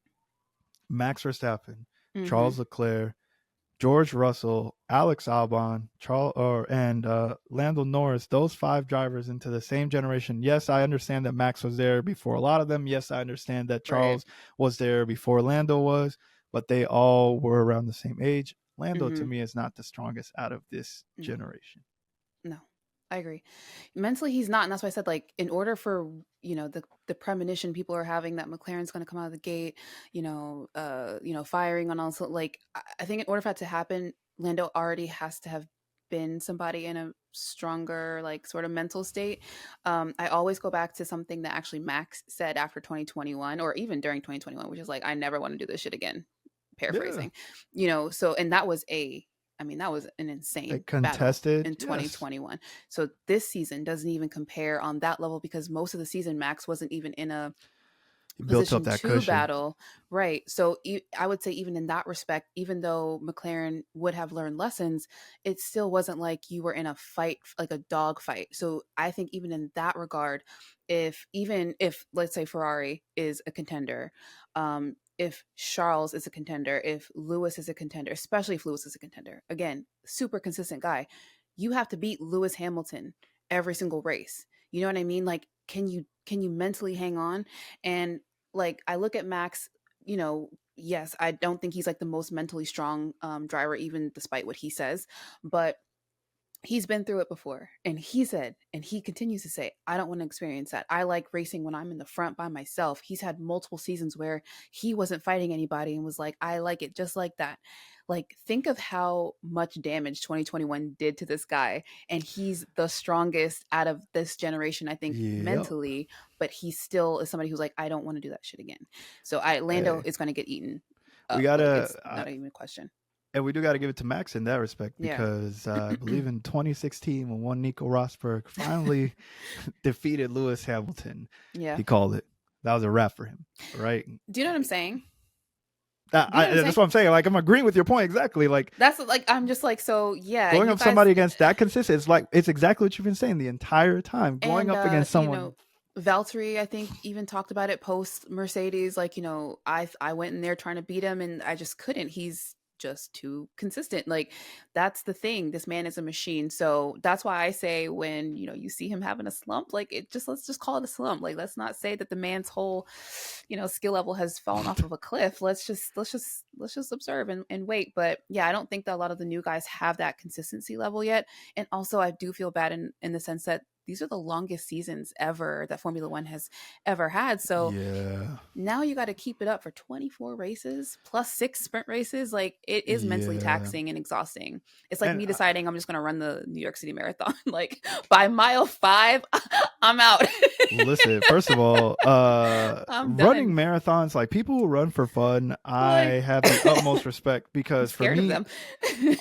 Max Verstappen, Mm-hmm. Charles Leclerc, George Russell, Alex Albon, and Lando Norris, those five drivers into the same generation. Yes, I understand that Max was there before a lot of them. Yes, I understand that Right. Charles was there before Lando was, but they all were around the same age. Lando to Mm-hmm. me is not the strongest out of this No. generation. No. I agree. Mentally, he's not, and that's why I said, like, in order for the premonition people are having that McLaren's going to come out of the gate, firing on also, like, I think in order for that to happen, Lando already has to have been somebody in a stronger, like, sort of mental state. I always go back to something that actually Max said after 2021, or even during 2021, which is like, I never want to do this shit again, Yeah. paraphrasing. So, and that was I mean, that was an A insane battle contested, in yes. 2021. So this season doesn't even compare on that level, because most of the season Max wasn't even in a He built up position that to cushion. battle. Right. So I would say, even in that respect, even though McLaren would have learned lessons, it still wasn't like you were in a fight, like a dog fight. So I think, even in that regard, if let's say Ferrari is a contender, if Charles is a contender, if Lewis is a contender, especially if Lewis is a contender, again, super consistent guy, you have to beat Lewis Hamilton every single race. You know what I mean? Like, can you mentally hang on? And, like, I look at Max, yes, I don't think he's like the most mentally strong driver, even despite what he says, but he's been through it before. And he said, and he continues to say, I don't want to experience that. I like racing when I'm in the front by myself. He's had multiple seasons where he wasn't fighting anybody and was like, I like it just like that. Like, think of how much damage 2021 did to this guy. And he's the strongest out of this generation, I think, Yep. mentally, but he still is somebody who's like, I don't want to do that shit again. So Lando Hey, is going to get eaten we up. Like, gotta, it's not even a question. and we do gotta give it to Max in that respect Yeah. because I believe in 2016 when one Nico Rosberg finally defeated Lewis Hamilton, Yeah. he called it. That was a wrap for him, right? Do you know what I'm saying? That, Do you know what I'm saying? that's what I'm saying. Like I'm agreeing with your point exactly. Like That's like, I'm just like, so yeah, going you up guys. somebody against that consistent, it's like it's exactly what you've been saying the entire time. Going And up against someone. Valtteri, I think, even talked about it post Mercedes, like, I went in there trying to beat him and I just couldn't. He's just too consistent. Like, that's the thing. This man is a machine. So that's why I say, when, you see him having a slump, like, let's just call it a slump. Like, let's not say that the man's whole, skill level has fallen off of a cliff. Let's just observe and wait. But yeah, I don't think that a lot of the new guys have that consistency level yet. And also, I do feel bad in the sense that these are the longest seasons ever that Formula One has ever had. So Yeah. now you got to keep it up for 24 races plus 6 sprint races. Like, it is mentally Yeah. taxing and exhausting. It's like And me deciding I'm just going to run the New York City Marathon. Like, by mile 5, I'm out. listen, first of all, I'm running done. marathons, like people who run for fun, I Like, have the utmost respect I'm because for scared of me, them.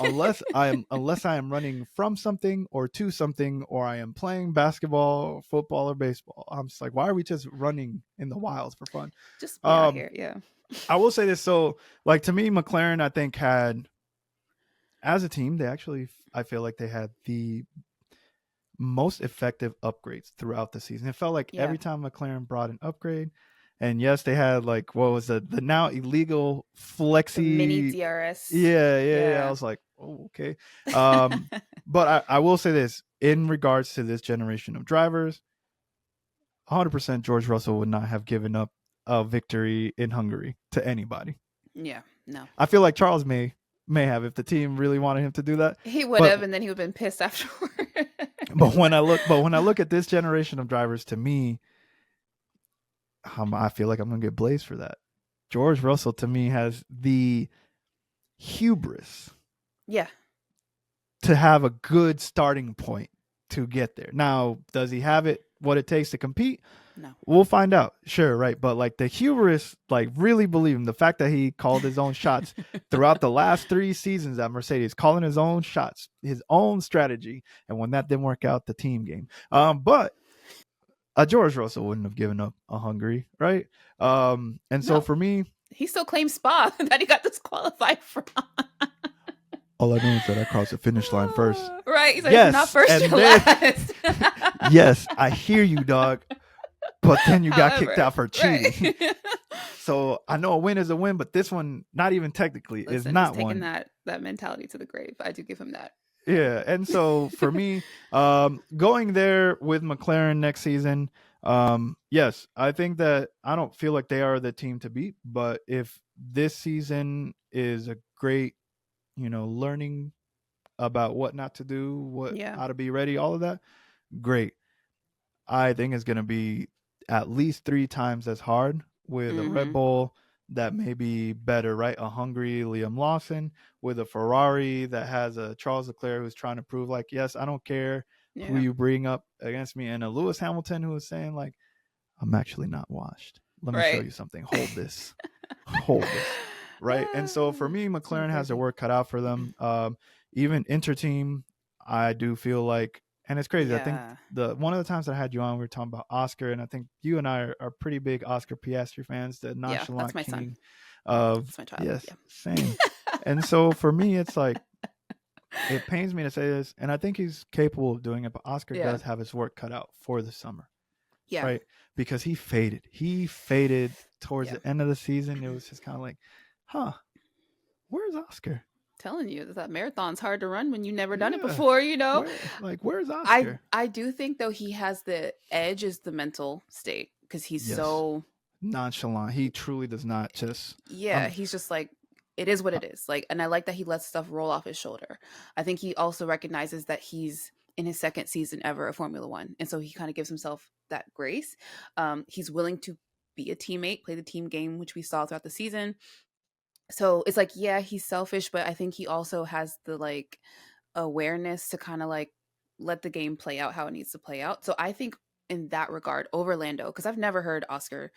unless I am running from something or to something, or I am playing basketball, football, or baseball, I'm just like, why are we just running in the wilds for fun? Just be out Um, here. Yeah. I will say this. So, like to me, McLaren, I think had as a team, I feel like they had the most effective upgrades throughout the season. It felt like Yeah. every time McLaren brought an upgrade, and yes, they had like what was the now illegal The mini flexi. DRS. Yeah. I Yeah. was like, oh, okay. Um, but I will say this in regards to this generation of drivers, 100% George Russell would not have given up a victory in Hungary to anybody. Yeah. No. I feel like Charles may have if the team really wanted him to do that. He would But have, and then he would have been pissed afterward. but when I look at this generation of drivers, to me, I feel like I'm gonna get blazed for that. George Russell to me has the hubris Yeah. to have a good starting point to get there. Now, does he have it what it takes to compete? No. We'll find out. Sure, right. But like the hubris, like really believe him. The fact that he called his own shots throughout the last 3 seasons at Mercedes, calling his own shots, his own strategy, and when that didn't work out, the team game. But George Russell wouldn't have given up a Hungary, right? And so No. for me, He still claims Spa that he got disqualified from. all I know is that I crossed the finish line first. Right. He's like, if you're not Yes, first, and you're then last. yes, I hear you, dog. But then you got kicked However, out for right. cheating. So I know a win is a win, but this one, not even technically, is Listen, he's not taking one. that mentality to the grave. I do give him that. Yeah, and so for me, going there with McLaren next season, yes, I think that I don't feel like they are the team to beat, but if this season is a great, learning about what not to do, what Yeah. how to be ready, all of that, great. I think it's going to be at least 3 times as hard with a Red Mm-hmm. Bull, that may be better, right? A hungry Liam Lawson with a Ferrari that has a Charles Leclerc who's trying to prove, like, yes, I don't care who Yeah. you bring up against me, and a Lewis Hamilton who is saying, like, I'm actually not washed. Let me show Right. you something. Hold this. Hold this. Right. And so for me, It's gonna be McLaren has their crazy. work cut out for them. Even interteam, I do feel like, and it's crazy. I think Yeah. the one of the times that I had you on, we were talking about Oscar, and I think you and I are pretty big Oscar Piastri fans, the Yeah. That's nonchalant my son. king of, That's my child. yes, Yeah. same. And so for me, it's like, it pains me to say this, and I think he's capable of doing it, but Oscar Yeah. does have his work cut out for the summer, Yeah. right? Because he faded. He faded towards Yeah. the end of the season. It was just kind of like, huh, where's Oscar? Telling you that marathon's hard to run when you've never done it Yeah. before, you know? Where's I Oscar? I do think though he has the edge is the mental state because he's Yes. so Nonchalant. He truly does not just yeah, he's just like it is what uh, it is. Like and I like that he lets stuff roll off his shoulder. I think he also recognizes that he's in his second season ever of Formula 1 and so he kind of gives himself that grace. He's willing to be a teammate, play the team game which we saw throughout the season. So it's like yeah, he's selfish, but I think he also has the like awareness to kind of like let the game play out how it needs to play out. So I think in that regard over Lando, because I've never heard Oscar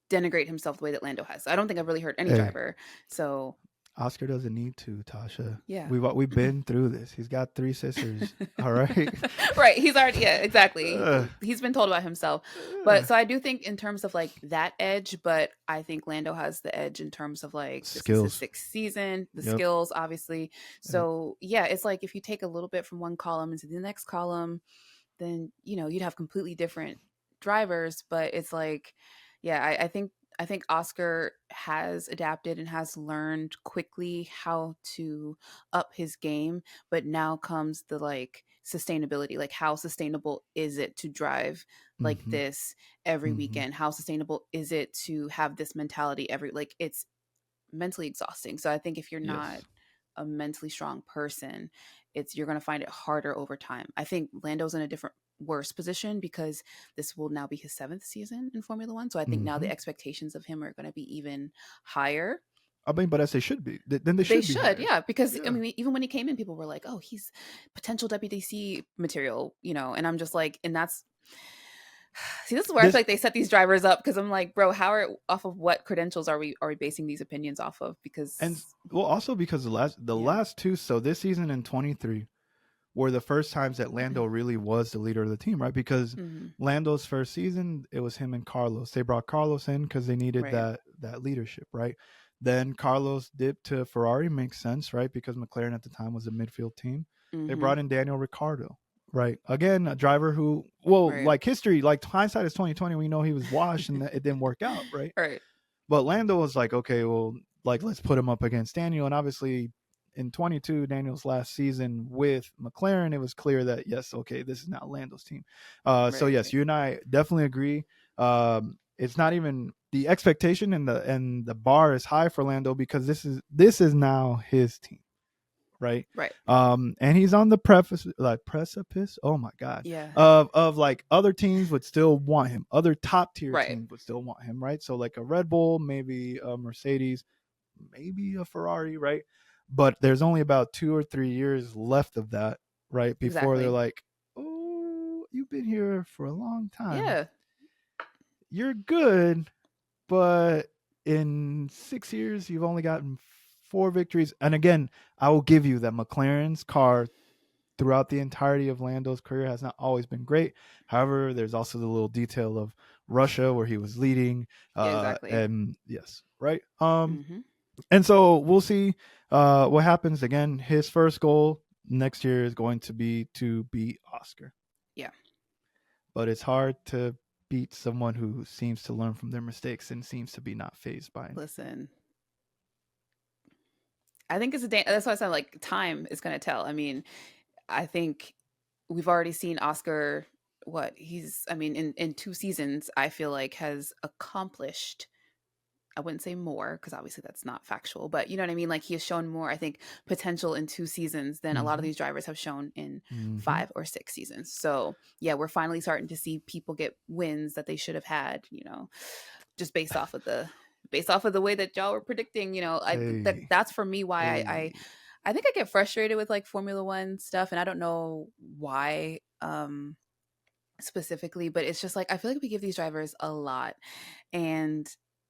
denigrate himself the way that Lando has. I don't think I've really heard any hey, driver. So Oscar doesn't need to, Tasha. yeah. We've been through this. He's got three sisters. All right. Right. He's already yeah, exactly. uh, He's been told about himself. But so I do think in terms of like that edge, but I think Lando has the edge in terms of like this is his skills. sixth season, the Yep. skills, obviously. Yep. So yeah, it's like if you take a little bit from one column into the next column, then you'd have completely different drivers. But it's like, yeah, I think Oscar has adapted and has learned quickly how to up his game, but now comes the like sustainability. Like how sustainable is it to drive like Mm-hmm. this every Mm-hmm. weekend? How sustainable is it to have this mentality every like it's mentally exhausting. So I think if you're not Yes. a mentally strong person, you're going to find it harder over time. I think Lando's in a different worse position because this will now be his seventh season in Formula One. So I think now Mm-hmm. the expectations of him are going to be even higher. I mean, but as they should be, then they They should be should, higher. yeah, because I Yeah. mean, even when he came in, people were like, "Oh, he's potential WDC material," and I'm just like, and that's see, this is where I feel This like they set these drivers up because I'm like, bro, how are off of what credentials are we basing these opinions off of? and Because well, also because the yeah, last two, so this season in 23 were the first times that Lando really was the leader of the team, right? Because hmm Lando's first season, it was him and Carlos. They brought Carlos in because they needed right, that leadership, right? Then Carlos dipped to Ferrari, makes sense, right? Because McLaren at the time was a midfield team. They hmm brought in Daniel Ricciardo, right? Again, a driver who, well, right, like history, like hindsight is 2020. We know he was washed and it didn't work out, right? right, But Lando was like, okay, well, like let's put him up against Daniel, and obviously in 22, Daniel's last season with McLaren, it was clear that yes, okay, this is not Lando's team. So yes, right, you and I definitely agree. It's not even the expectation and the bar is high for Lando because this is now his team, right? right, And he's on the precipice. Oh my god, yeah, of like other teams would still want him. Other top tier right, teams would still want him, right? So like a Red Bull, maybe a Mercedes, maybe a Ferrari, right? But there's only about 2 or 3 years left of that, right? Before they're exactly, like, oh, you've been here for a long time. yeah, You're good, but in 6 years, you've only gotten 4 victories. And again, I will give you that McLaren's car throughout the entirety of Lando's career has not always been great. However, there's also the little detail of Russia where he was leading. yeah, exactly, And yes, right. hmm And so we'll see what happens. Again, his first goal next year is going to be to beat Oscar. yeah. But it's hard to beat someone who seems to learn from their mistakes and seems to be not phased by anything. Listen, I think that's why I said like time is going to tell. I mean, I think we've already seen Oscar. What he's, I mean, in 2 seasons, I feel like has accomplished I wouldn't say more because obviously that's not factual, but you know what I mean? Like he has shown more, I think, potential in 2 seasons than a lot of Mm-hmm. these drivers have shown in Mm-hmm. 5 or 6 seasons. So yeah, we're finally starting to see people get wins that they should have had, just based off of the based off of the way that y'all were predicting, Hey, that's for me why hey. I think I get frustrated with like Formula One stuff, and I don't know why specifically, but it's just like I feel like we give these drivers a lot and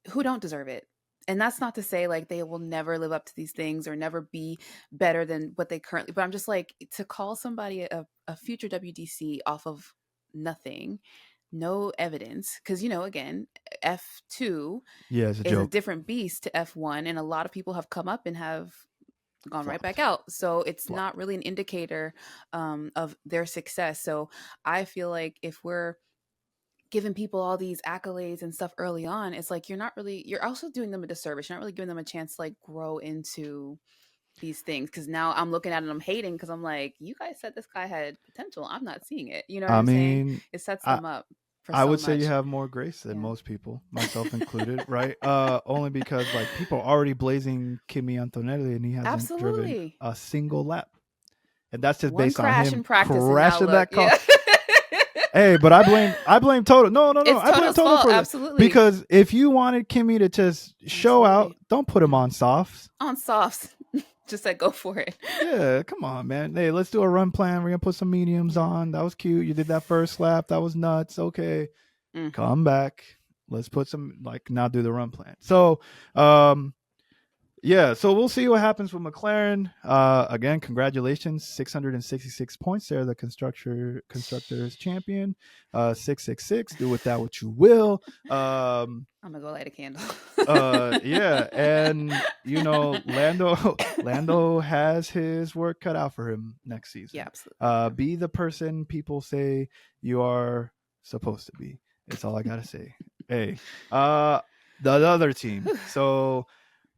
who don't deserve it. And that's not to say like they will never live up to these things or never be better than what they currently, but I'm just like to call somebody a future WDC off of nothing, no evidence. Cause again, F2 Yeah, it's a is a joke. different beast to F1. And a lot of people have come up and have gone right back Flopped. out. So it's not Flopped. really an indicator of their success. So I feel like if we're giving people all these accolades and stuff early on, it's like you're also doing them a disservice. You're not really giving them a chance to like grow into these things. Cause now I'm looking at it and I'm hating because I'm like, you guys said this guy had potential. I'm not seeing it. You know what I I'm saying? mean, It sets I them up for I so would say you much. have more grace than Yeah. most people, myself included, right? Only because like people are already blazing Kimi Antonelli and he hasn't driven Absolutely. a single lap. And that's just One based on crash him in practice and now crashing look. that car. Yeah. Hey, but I blame Toto. No, no, no. It's I blame Toto's Toto fault. for that. Absolutely. Because if you wanted Kimmy to just show out, Absolutely. don't put him on softs. On softs. Just said go for it. Yeah, come on, man. Hey, let's do a run plan. We're gonna put some mediums Yeah. on. That was cute. You did that first lap. That was nuts. Okay. Mm. Come back. Let's put some like now do the run plan. So um yeah, so we'll see what happens with McLaren. Again, congratulations, 666 points there, the constructors champion. 666. Do with that what you will. I'm gonna go light a candle. Yeah, and Lando Lando has his work cut out for him next Yeah, season. absolutely. Yeah. Be the person people say you are supposed to be. It's all I gotta say. Hey, the other team. So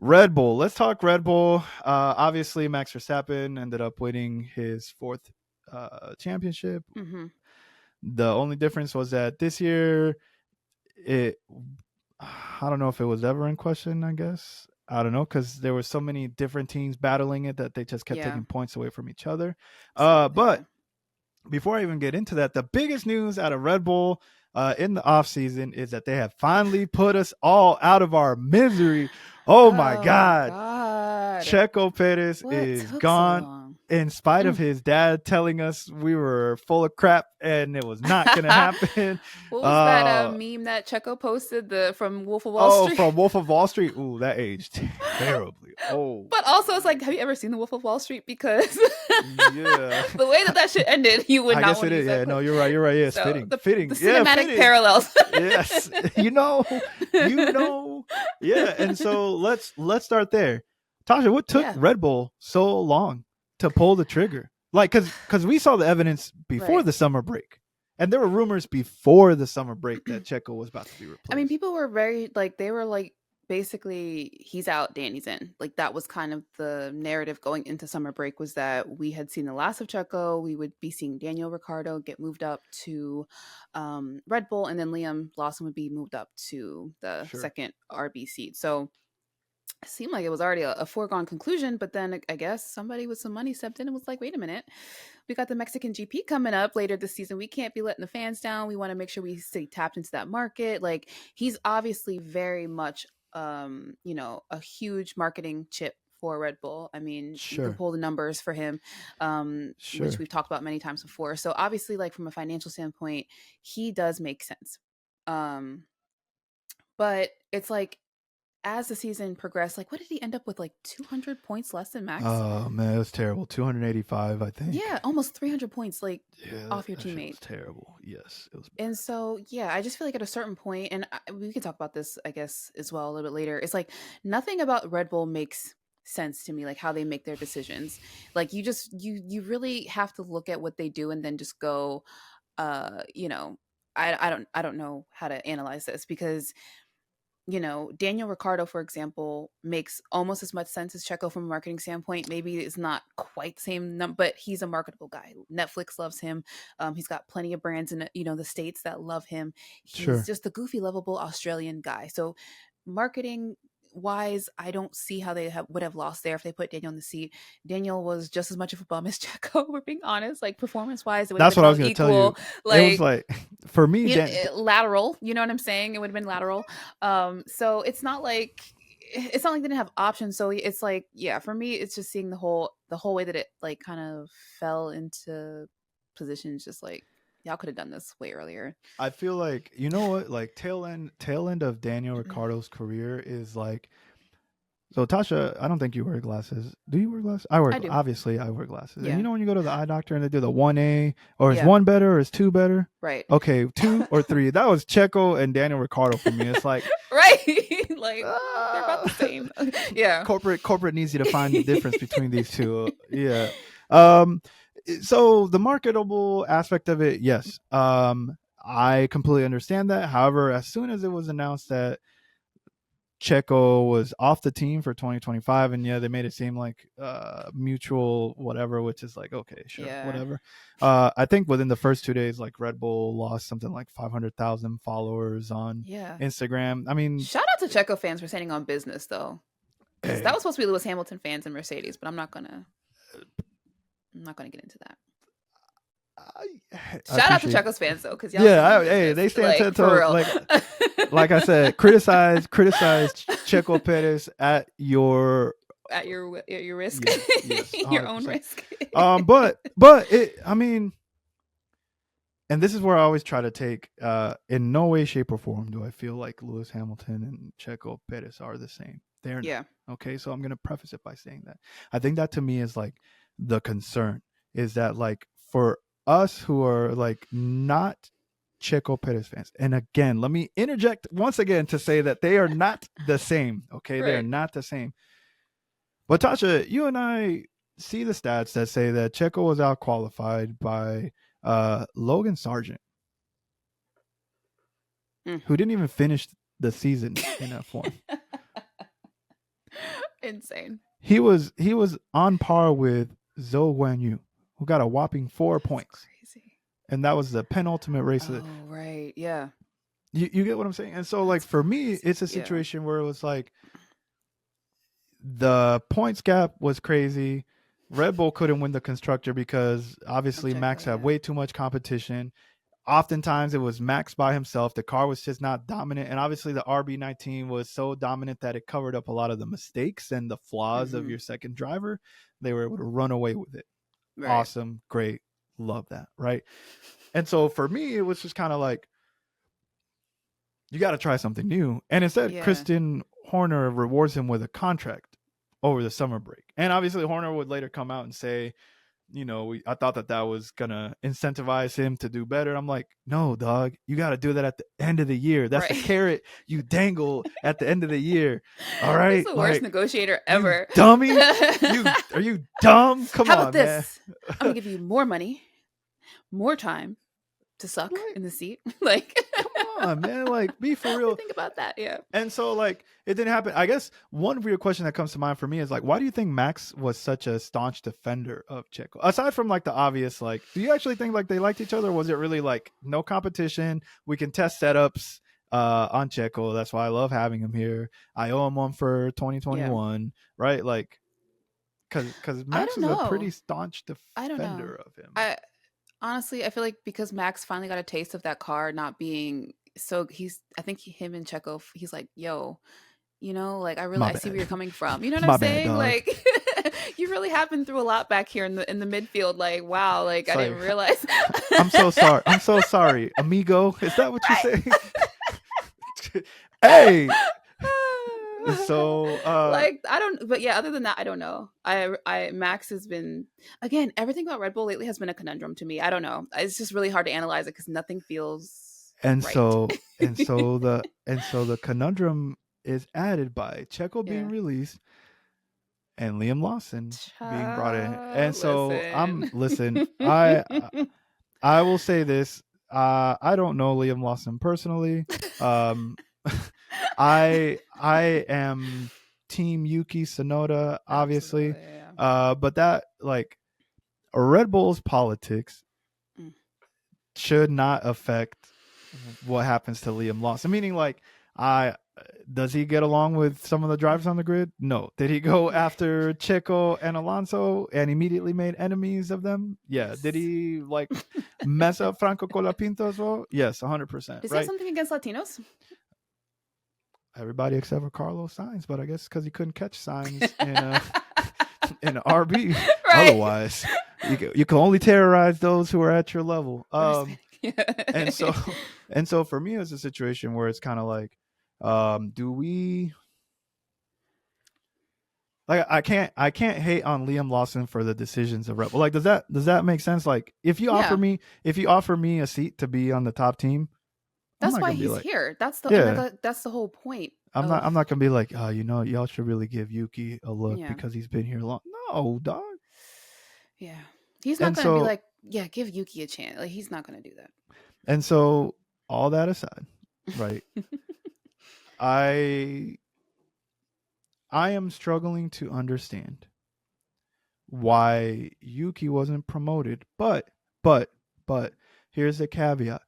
Red Bull. Let's talk Red Bull. Obviously, Max Verstappen ended up winning his fourth championship. Mm-hmm. The only difference was that this year, it I don't know if it was ever in question. I guess I don't know because there were so many different teams battling it that they just kept Yeah, taking points away from each other. absolutely. Yeah. But before I even get into that, the biggest news out of Red Bull in the off season is that they have finally put us all out of our misery. Oh my Oh my God. God. Checo Perez What is took so gone long? in spite of Mm. his dad telling us we were full of crap and it was not going to happen. What was that Uh, meme that Checo posted the from Wolf of Wall oh, Street? from Wolf of Wall Street. Ooh, that aged terribly. Oh, But also, it's like, have you ever seen the Wolf of Wall Street? Because yeah. the way that shit ended, you would I not guess want it to use is. that Yeah, no, clip. you're right. You're right. Yes, So fitting. the Fitting. Yeah, cinematic fitting. parallels. Yes. You know, you know. Yeah, and so let's start there. Tasha, what took Yeah. Red Bull so long to pull the trigger? Like cuz we saw the evidence before Right. the summer break. And there were rumors before the summer break that Checo was about to be I mean, replaced. people were very like they were like basically he's out, Danny's in. Like that was kind of the narrative going into summer break was that we had seen the last of Checo. We would be seeing Daniel Ricciardo get moved up to Red Bull, and then Liam Lawson would be moved up to the Sure. second RB seat. So it seemed like it was already a foregone conclusion, but then I guess somebody with some money stepped in and was like, wait a minute, we got the Mexican GP coming up later this season. We can't be letting the fans down. We want to make sure we stay tapped into that market. Like he's obviously very much a huge marketing chip for Red Bull. I mean, you can Sure. pull the numbers for him, which Sure. we've talked about many times before. So obviously, like from a financial standpoint, he does make sense. Um, but it's like as the season progressed, like what did he end up with? Like 200 points less than Max? Oh man, it was terrible. 285, I think. Yeah, almost 300 points like Yeah, off your that shit teammate. was terrible. Yes, it was bad. And so, yeah, I just feel like at a certain point, and we can talk about this, I guess, as well a little bit later. It's like nothing about Red Bull makes sense to me, like how they make their decisions. Like you really have to look at what they do and then just go, uh, you know, I don't know how to analyze this because Daniel Ricciardo, for example, makes almost as much sense as Checo from a marketing standpoint. Maybe it's not quite the same, but he's a marketable guy. Netflix loves him. He's got plenty of brands in the states that love him. He's Sure. just a goofy, lovable Australian guy. So marketing wise, I don't see how they would have lost there if they put Daniel in the seat. Daniel was just as much of a bum as Checo. We're being honest. Like performance wise, it would have That's been what I was held going to tell you. equal. It was Like like for me, lateral. You know what I'm saying? It would have been lateral. So it's not like they didn't have options. So it's like, yeah, for me, it's just seeing the whole way that it like kind of fell into positions. Just like y'all could have done this way earlier. I feel like, you know what, like tail end of Daniel Ricciardo's career is like, so Tasha, I don't think you wear glasses. Do you wear glasses? I wear, I do. obviously I wear glasses. And you Yeah. know when you go to the eye doctor and they do the 1A, or is Yeah. one better or is two better? Right. Okay, two or three. That was Checo and Daniel Ricciardo for me. It's like, Right. Like they're about the ah, same. Yeah. corporate needs you to find the difference between these two. Yeah. Um so the marketable aspect of it, yes. I completely understand that. However, as soon as it was announced that Checo was off the team for 2025, and yeah, they made it seem like mutual whatever, which is like, okay, sure, Yeah. whatever. I think within the first 2 days, like Red Bull lost something like 500,000 followers on Yeah. Instagram. I mean, Shout out to Checo fans for standing on business though. Because that hey, was supposed to be Lewis Hamilton fans and Mercedes, but I'm not gonna get into that. I Shout out to appreciate. Checo's fans though, because y'all stand Yeah, on hey, business. they stand Like 10 for toes. real. Like I said, criticize Checo Perez at your, at your risk. yes, Your hundred own percent. risk. But it, I mean, and this is where I always try to take. In no way, shape, or form do I feel like Lewis Hamilton and Checo Perez are the same. They're not. Yeah. Okay, so I'm gonna preface it by saying that I think that to me is like the concern is that like for us who are like not Checo Perez fans, and again, let me interject once again to say that they are not the same. Okay, they are Right. not the same. But Tasha, you and I see the stats that say that Checo was out qualified by Logan Sargent, Mm. who didn't even finish the season in F1. Insane. He was on par with Zhou Guanyu, who got a whopping 4 points, Crazy. and that was the penultimate race of the. Oh right. Yeah. You get what I'm saying? And so, like That's for me, crazy. it's a Yeah. situation where it was like the points gap was crazy. Red Bull couldn't win the constructor because obviously Max Checo. had Yeah. way too much competition. Oftentimes it was Max by himself. The car was just not dominant. And obviously the RB19 was so dominant that it covered up a lot of the mistakes and the flaws of Mm-hmm. your second driver. They were able to run away with it. Right. Awesome. Great. Love that. Right. And so for me, it was just kind of like, you got to try something new. And instead, Yeah. Christian Horner rewards him with a contract over the summer break. And obviously, Horner would later come out and say, I thought that was going to incentivize him to do better. I'm like, no, dog, you got to do that at the end of the year. That's the Right. carrot you dangle at the end of the year. All He's right. the worst Like, negotiator you ever. dummy. Are you dumb? Come How on, about man. this? I'm gonna give you more money, more time to suck Right. in the seat. Like, Come on, man. Like, be for real. think about that. Yeah. And so, like, it didn't happen. I guess one weird question that comes to mind for me is like, why do you think Max was such a staunch defender of Checo? Aside from like the obvious, like, do you actually think like they liked each other? Or was it really like no competition? We can test setups on Checo. That's why I love having him here. I owe him one for 2021, right? Like, because I Max don't is a pretty know. staunch I don't know. defender of him. I honestly, I feel like because Max finally got a taste of that car not being so I think him and Checo, he's like, yo, like My I see where bad. you're coming from. You know what I'm My bad, saying? dog. Like, you really have been through a lot back here in the midfield. Like, wow, like I It's like, didn't realize. I'm so sorry. I'm so sorry, amigo. Is that what you say? Hey. So Like I don't, but yeah, other than that, I don't know. Max has been, again, everything about Red Bull lately has been a conundrum to me. I don't know. It's just really hard to analyze it because nothing feels and right. so the conundrum is added by Checo being Yeah. released and Liam Lawson being brought in. And so Listen. I will say this. I don't know Liam Lawson personally. Um I am team Yuki Tsunoda, obviously. Absolutely, yeah. But that like Red Bull's politics Mm. should not affect what happens to Liam Lawson. Meaning, like, Does he get along with some of the drivers on the grid? No. Did he go after Checo and Alonso and immediately made enemies of them? Yeah. Did Yes. he like mess up Franco Colapinto as well? Yes, 100%. Does he have Right. something against Latinos? Everybody except for Carlos Sainz, but I guess because he couldn't catch Sainz in in an RB. Right. Otherwise, you can only terrorize those who are at your level. Or Hispanic. And so and so for me, it's a situation where it's kind of like, do we like I can't hate on Liam Lawson for the decisions of Redbull. Like, does that make sense? Like, Yeah. if you offer me a seat to be on the top team, I'm That's not why gonna be he's like, here. yeah, That's the whole point I'm of not gonna be like, oh, you know, y'all should really give Yuki a look yeah. because he's been here long. No, dog. Yeah. He's not And gonna be so like, yeah, give Yuki a chance. Like he's not gonna do that. and so all that aside, right? I I am struggling to understand why Yuki wasn't promoted. But but here's the caveat.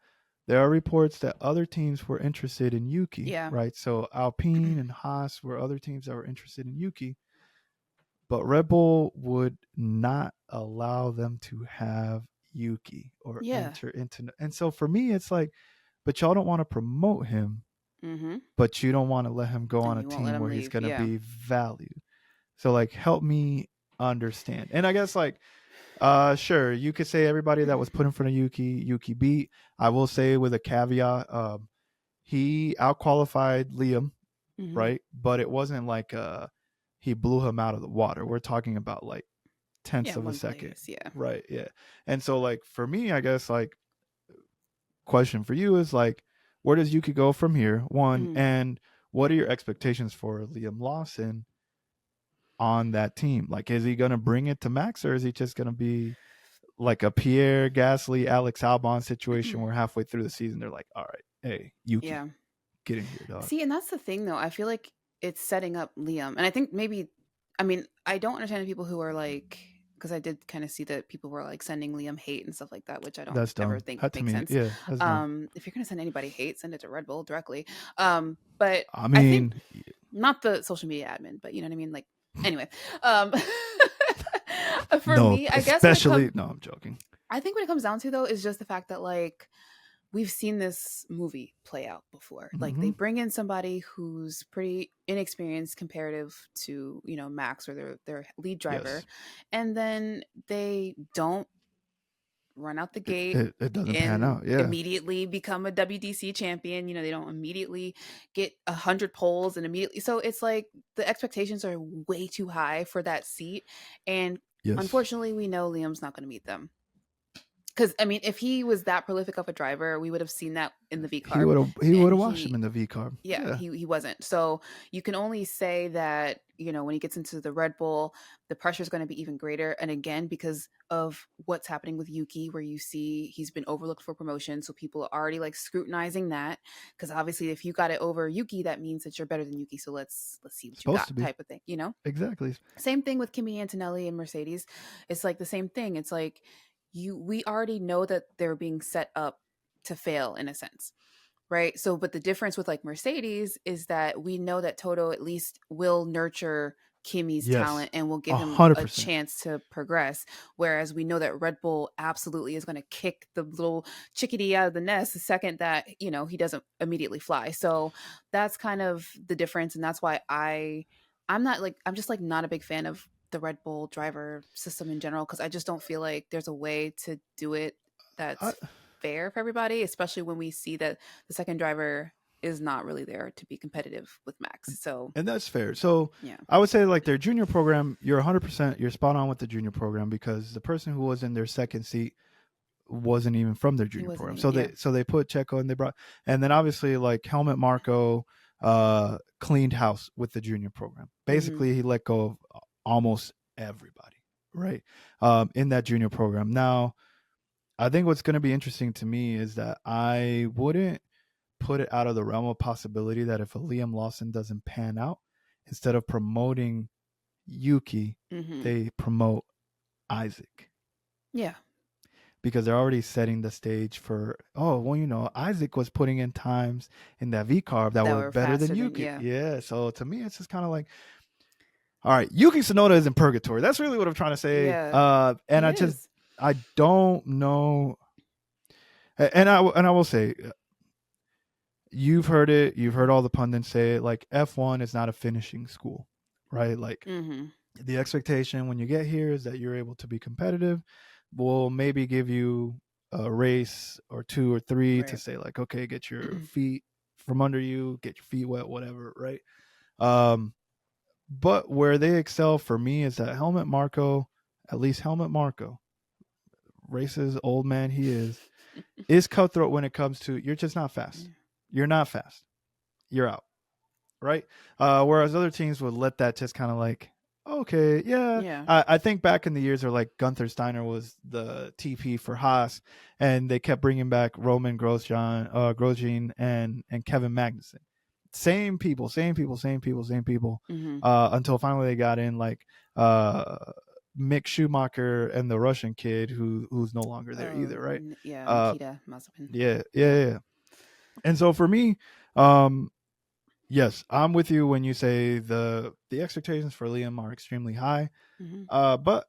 There are reports that other teams were interested in Yuki, Yeah. right? So Alpine and Haas were other teams that were interested in Yuki, but Red Bull would not allow them to have Yuki or Yeah. enter into. And so for me, it's like, but y'all don't want to promote him, Mm-hmm. but you don't want to let him go on And a you won't let team him where he's leave. going to Yeah. be valued. So like, help me understand. And I guess like, sure, you could say everybody that was put in front of Yuki beat. I will say with a caveat, he outqualified Liam, Mm-hmm. right? But it wasn't like he blew him out of the water. We're talking about like tenths Yeah, of a one second, place. Yeah. right? Yeah. And so like for me, I guess like question for you is like, where does Yuki go from here? One, Mm. and what are your expectations for Liam Lawson on that team? Like, is he gonna bring it to Max, or is he just gonna be like a Pierre Gasly, Alex Albon situation where halfway through the season they're like, all right, hey, Yuki, Yeah. get in here, dog. See, and that's the thing though. I feel like it's setting up Liam. And I think maybe I mean, I don't understand the people who are like because I did kind of see that people were like sending Liam hate and stuff like that, which I don't That's ever dumb. think That to makes me, sense. yeah, that's dumb. If you're gonna send anybody hate, send it to Red Bull directly. But I I think mean, not the social media admin, but you know what I mean? Like anyway. For no, me, I guess when it comes especially no, I'm joking. I think what it comes down to though is just the fact that like we've seen this movie play out before. Like they Mm-hmm. bring in somebody who's pretty inexperienced comparative to, you know, Max or their lead driver, Yes, and then they don't run out the gate it doesn't pan and out. Yeah, immediately become a WDC champion. You know, they don't immediately get 100 poles and immediately. So it's like the expectations are way too high for that seat, and yes, unfortunately, we know Liam's not going to meet them. Because I mean, if he was that prolific of a driver, we would have seen that in the V carb, he would and have watched him in the V carb. yeah, Yeah, he wasn't. So you can only say that you know when he gets into the Red Bull, the pressure is going to be even greater. And again, because of what's happening with Yuki, where you see he's been overlooked for promotion, so people are already like scrutinizing that. Because obviously, if you got it over Yuki, that means that you're better than Yuki. So let's see what you supposed got, to be type of thing. You know. exactly. Same thing with Kimi Antonelli and Mercedes. It's like the same thing. It's like we already know that they're being set up to fail in a sense. Right? So but the difference with like Mercedes is that we know that Toto at least will nurture Kimi's Yes, talent and will a give him hundred a percent. chance to progress. Whereas we know that Red Bull absolutely is going to kick the little chickadee out of the nest the second that, you know, he doesn't immediately fly. So that's kind of the difference. And that's why I'm not like, I'm just like not a big fan of the Red Bull driver system in general. Cause I just don't feel like there's a way to do it I, that's fair for everybody, especially when we see that the second driver is not really there to be competitive with Max. So and that's fair. So yeah, I would say like their junior program, you're 100%, you're spot on with the junior program because the person who was in their second seat wasn't even from their he junior wasn't program. even. Yeah. So they put Checo and they brought, and then obviously like Helmet Marco cleaned house with the junior program. Mm-hmm. Basically, he let go of almost everybody, right? In that junior program. Now, I think what's going to be interesting to me is that I wouldn't put it out of the realm of possibility that if a Liam Lawson doesn't pan out, instead of promoting Yuki, Mm-hmm. they promote Isaac. Yeah. because they're already setting the stage for, oh, well, Isaac was putting in times in that V carb that That were were better than faster than Yuki. yeah. Yeah. So to me, it's just kind of like, all right, Yuki Tsunoda is in purgatory. That's really what I'm trying to say. Yeah. And He I is. I don't know. And I will say, you've heard all the pundits say it, like F1 is not a finishing school, right? Like Mhm. the expectation when you get here is that you're able to be competitive. We'll maybe give you a race or two or three to Right. say like, okay, get your feet from under you, get your feet wet, whatever, right? Um, but where they excel for me is that Helmet Marco, at least Helmet Marco, racist old man he is cutthroat when it comes to, you're just not fast. Yeah. You're not fast. You're out, right? Whereas other teams would let that just kind of like, okay, yeah. Yeah. I think back in the years where like Gunther Steiner was the TP for Haas, and they kept bringing back Roman Grosjean and Kevin Magnussen. Same people, same people, same people, same people, Mhm. until finally they got in like uh, Mick Schumacher and the Russian kid who's no longer there Oh, either, right? yeah, Uh, Nikita Mazepin. yeah, yeah, Yeah. yeah. And so for me, um, yes, I'm with you when you say the expectations for Liam are extremely high. Mhm. But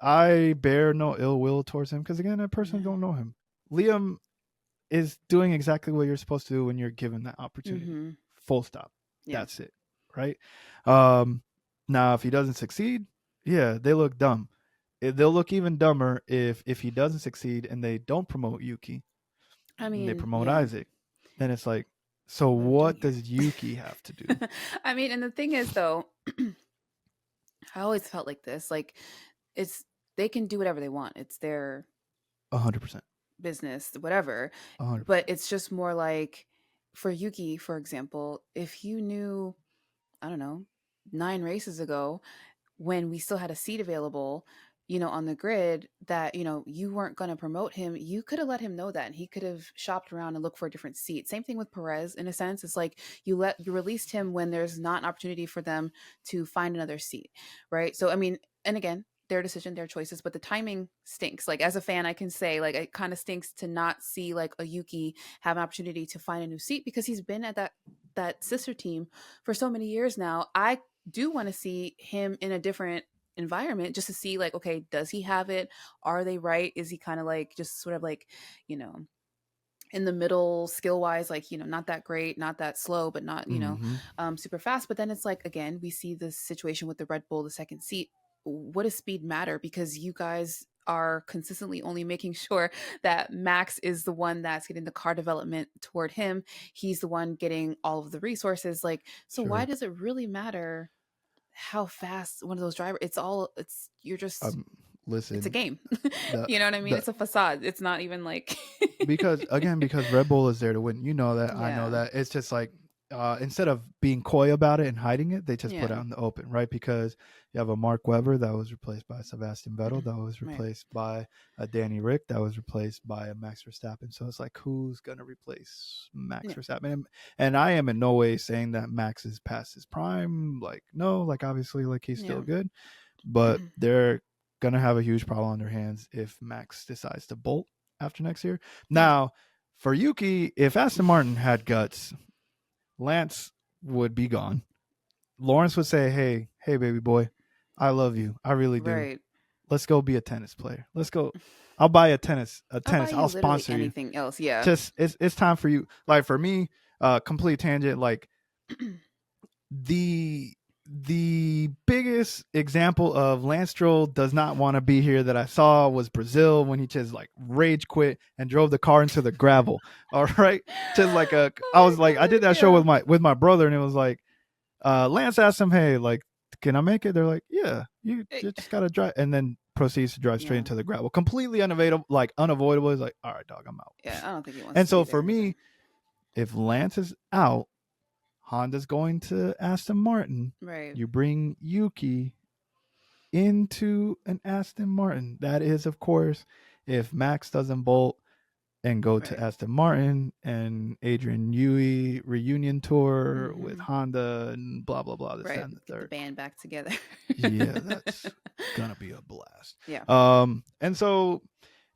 I bear no ill will towards him because again, I personally Yeah. don't know him. Liam is doing exactly what you're supposed to do when you're given that opportunity. Mhm. Full stop. Yeah. That's it, right? Um, Now if he doesn't succeed, yeah, they look dumb. They'll look even dumber if he doesn't succeed and they don't promote Yuki I and they mean, promote yeah. Isaac. Then it's like, so What are we doing what here? does Yuki have to do? I mean, and the thing is though, I always felt like this. Like it's they can do whatever they want. It's their 100%. business, whatever. But 100%. it's just more like for Yuki, for example, if you knew, I don't know, 9 races ago when we still had a seat available, on the grid that, you weren't going to promote him, you could have let him know that and he could have shopped around and looked for a different seat. Same thing with Perez in a sense. It's like you released him when there's not an opportunity for them to find another seat, right? So I mean, and again, their decision, their choices, but the timing stinks. Like as a fan, I can say like it kind of stinks to not see like a Yuki have an opportunity to find a new seat because he's been at that sister team for so many years now. I do want to see him in a different environment just to see like, okay, does he have it? Are they right? Is he kind of like just sort of like, you know in the middle skill wise, like, not that great, not that slow, but not, Mhm. super fast. But then it's like, again, we see this situation with the Red Bull, the second seat. What does speed matter? Because you guys are consistently only making sure that Max is the one that's getting the car development toward him. He's the one getting all of the resources. Like, so why Sure. does it really matter how fast one of those drivers? You're just, Um, it's a Listen, game. the You know what I mean? the It's a facade. It's not even like, because Red Bull is there to win. You know that. I know yeah. that. It's just like instead of being coy about it and hiding it, they just put it Yeah. out in the open, right? Because you have a Mark Webber that was replaced by Sebastian Vettel, that was Right. replaced by a Danny Rick, that was replaced by a Max Verstappen. So it's like, who's gonna replace Max Yeah. Verstappen? And I am in no way saying that Max is past his prime. Like, no, like obviously, like he's still Yeah. good, but they're gonna have a huge problem on their hands if Max decides to bolt after next year. Yeah. Now, for Yuki, if Aston Martin had guts, Lance would be gone. Lawrence would say, "Hey, hey, baby boy, I love you. I really do. Right. Let's go be a tennis player. Let's go. I'll buy a tennis. A I'll buy tennis. I'll you literally sponsor you. anything else. Yeah. Just it's time for you. Like for me, complete tangent. Like the the biggest example of Lance Stroll does not want to be here that I saw was Brazil when he just like rage quit and drove the car into the gravel. All right, just like I Oh was my like, I did god. that show Yeah. with my brother, and it was like, Lance asked him, "Hey, like, can I make it?" They're like, "Yeah, you just gotta drive," and then proceeds to drive straight Yeah. into the gravel, completely unavoidable, like unavoidable. It's like, all right, dog, I'm out. Yeah. I don't think he wants And to be so for there either. me, if Lance is out, Honda's going to Aston Martin. Right. You bring Yuki into an Aston Martin. That is, of course, if Max doesn't bolt and go to Right. Aston Martin and Adrian Newey reunion tour with Mm-hmm. Honda and blah blah blah. This that, Right. and the Get the third. band back together. Yeah, that's gonna be a blast. Yeah. And so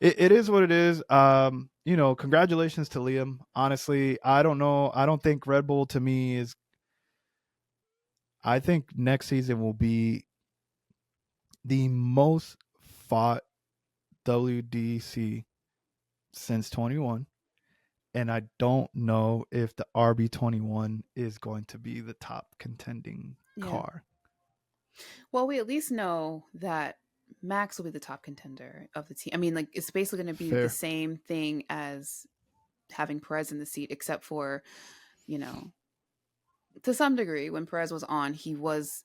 it is what it is. Congratulations to Liam. Honestly, I don't know. I don't think Red Bull to me is. I think next season will be the most fought WDC since 21. And I don't know if the RB21 is going to be the top contending Yeah. car. Well, we at least know that Max will be the top contender of the team. I mean, like it's basically going to be the Fair. same thing as having Perez in the seat, except for, you know, to some degree, when Perez was on, he was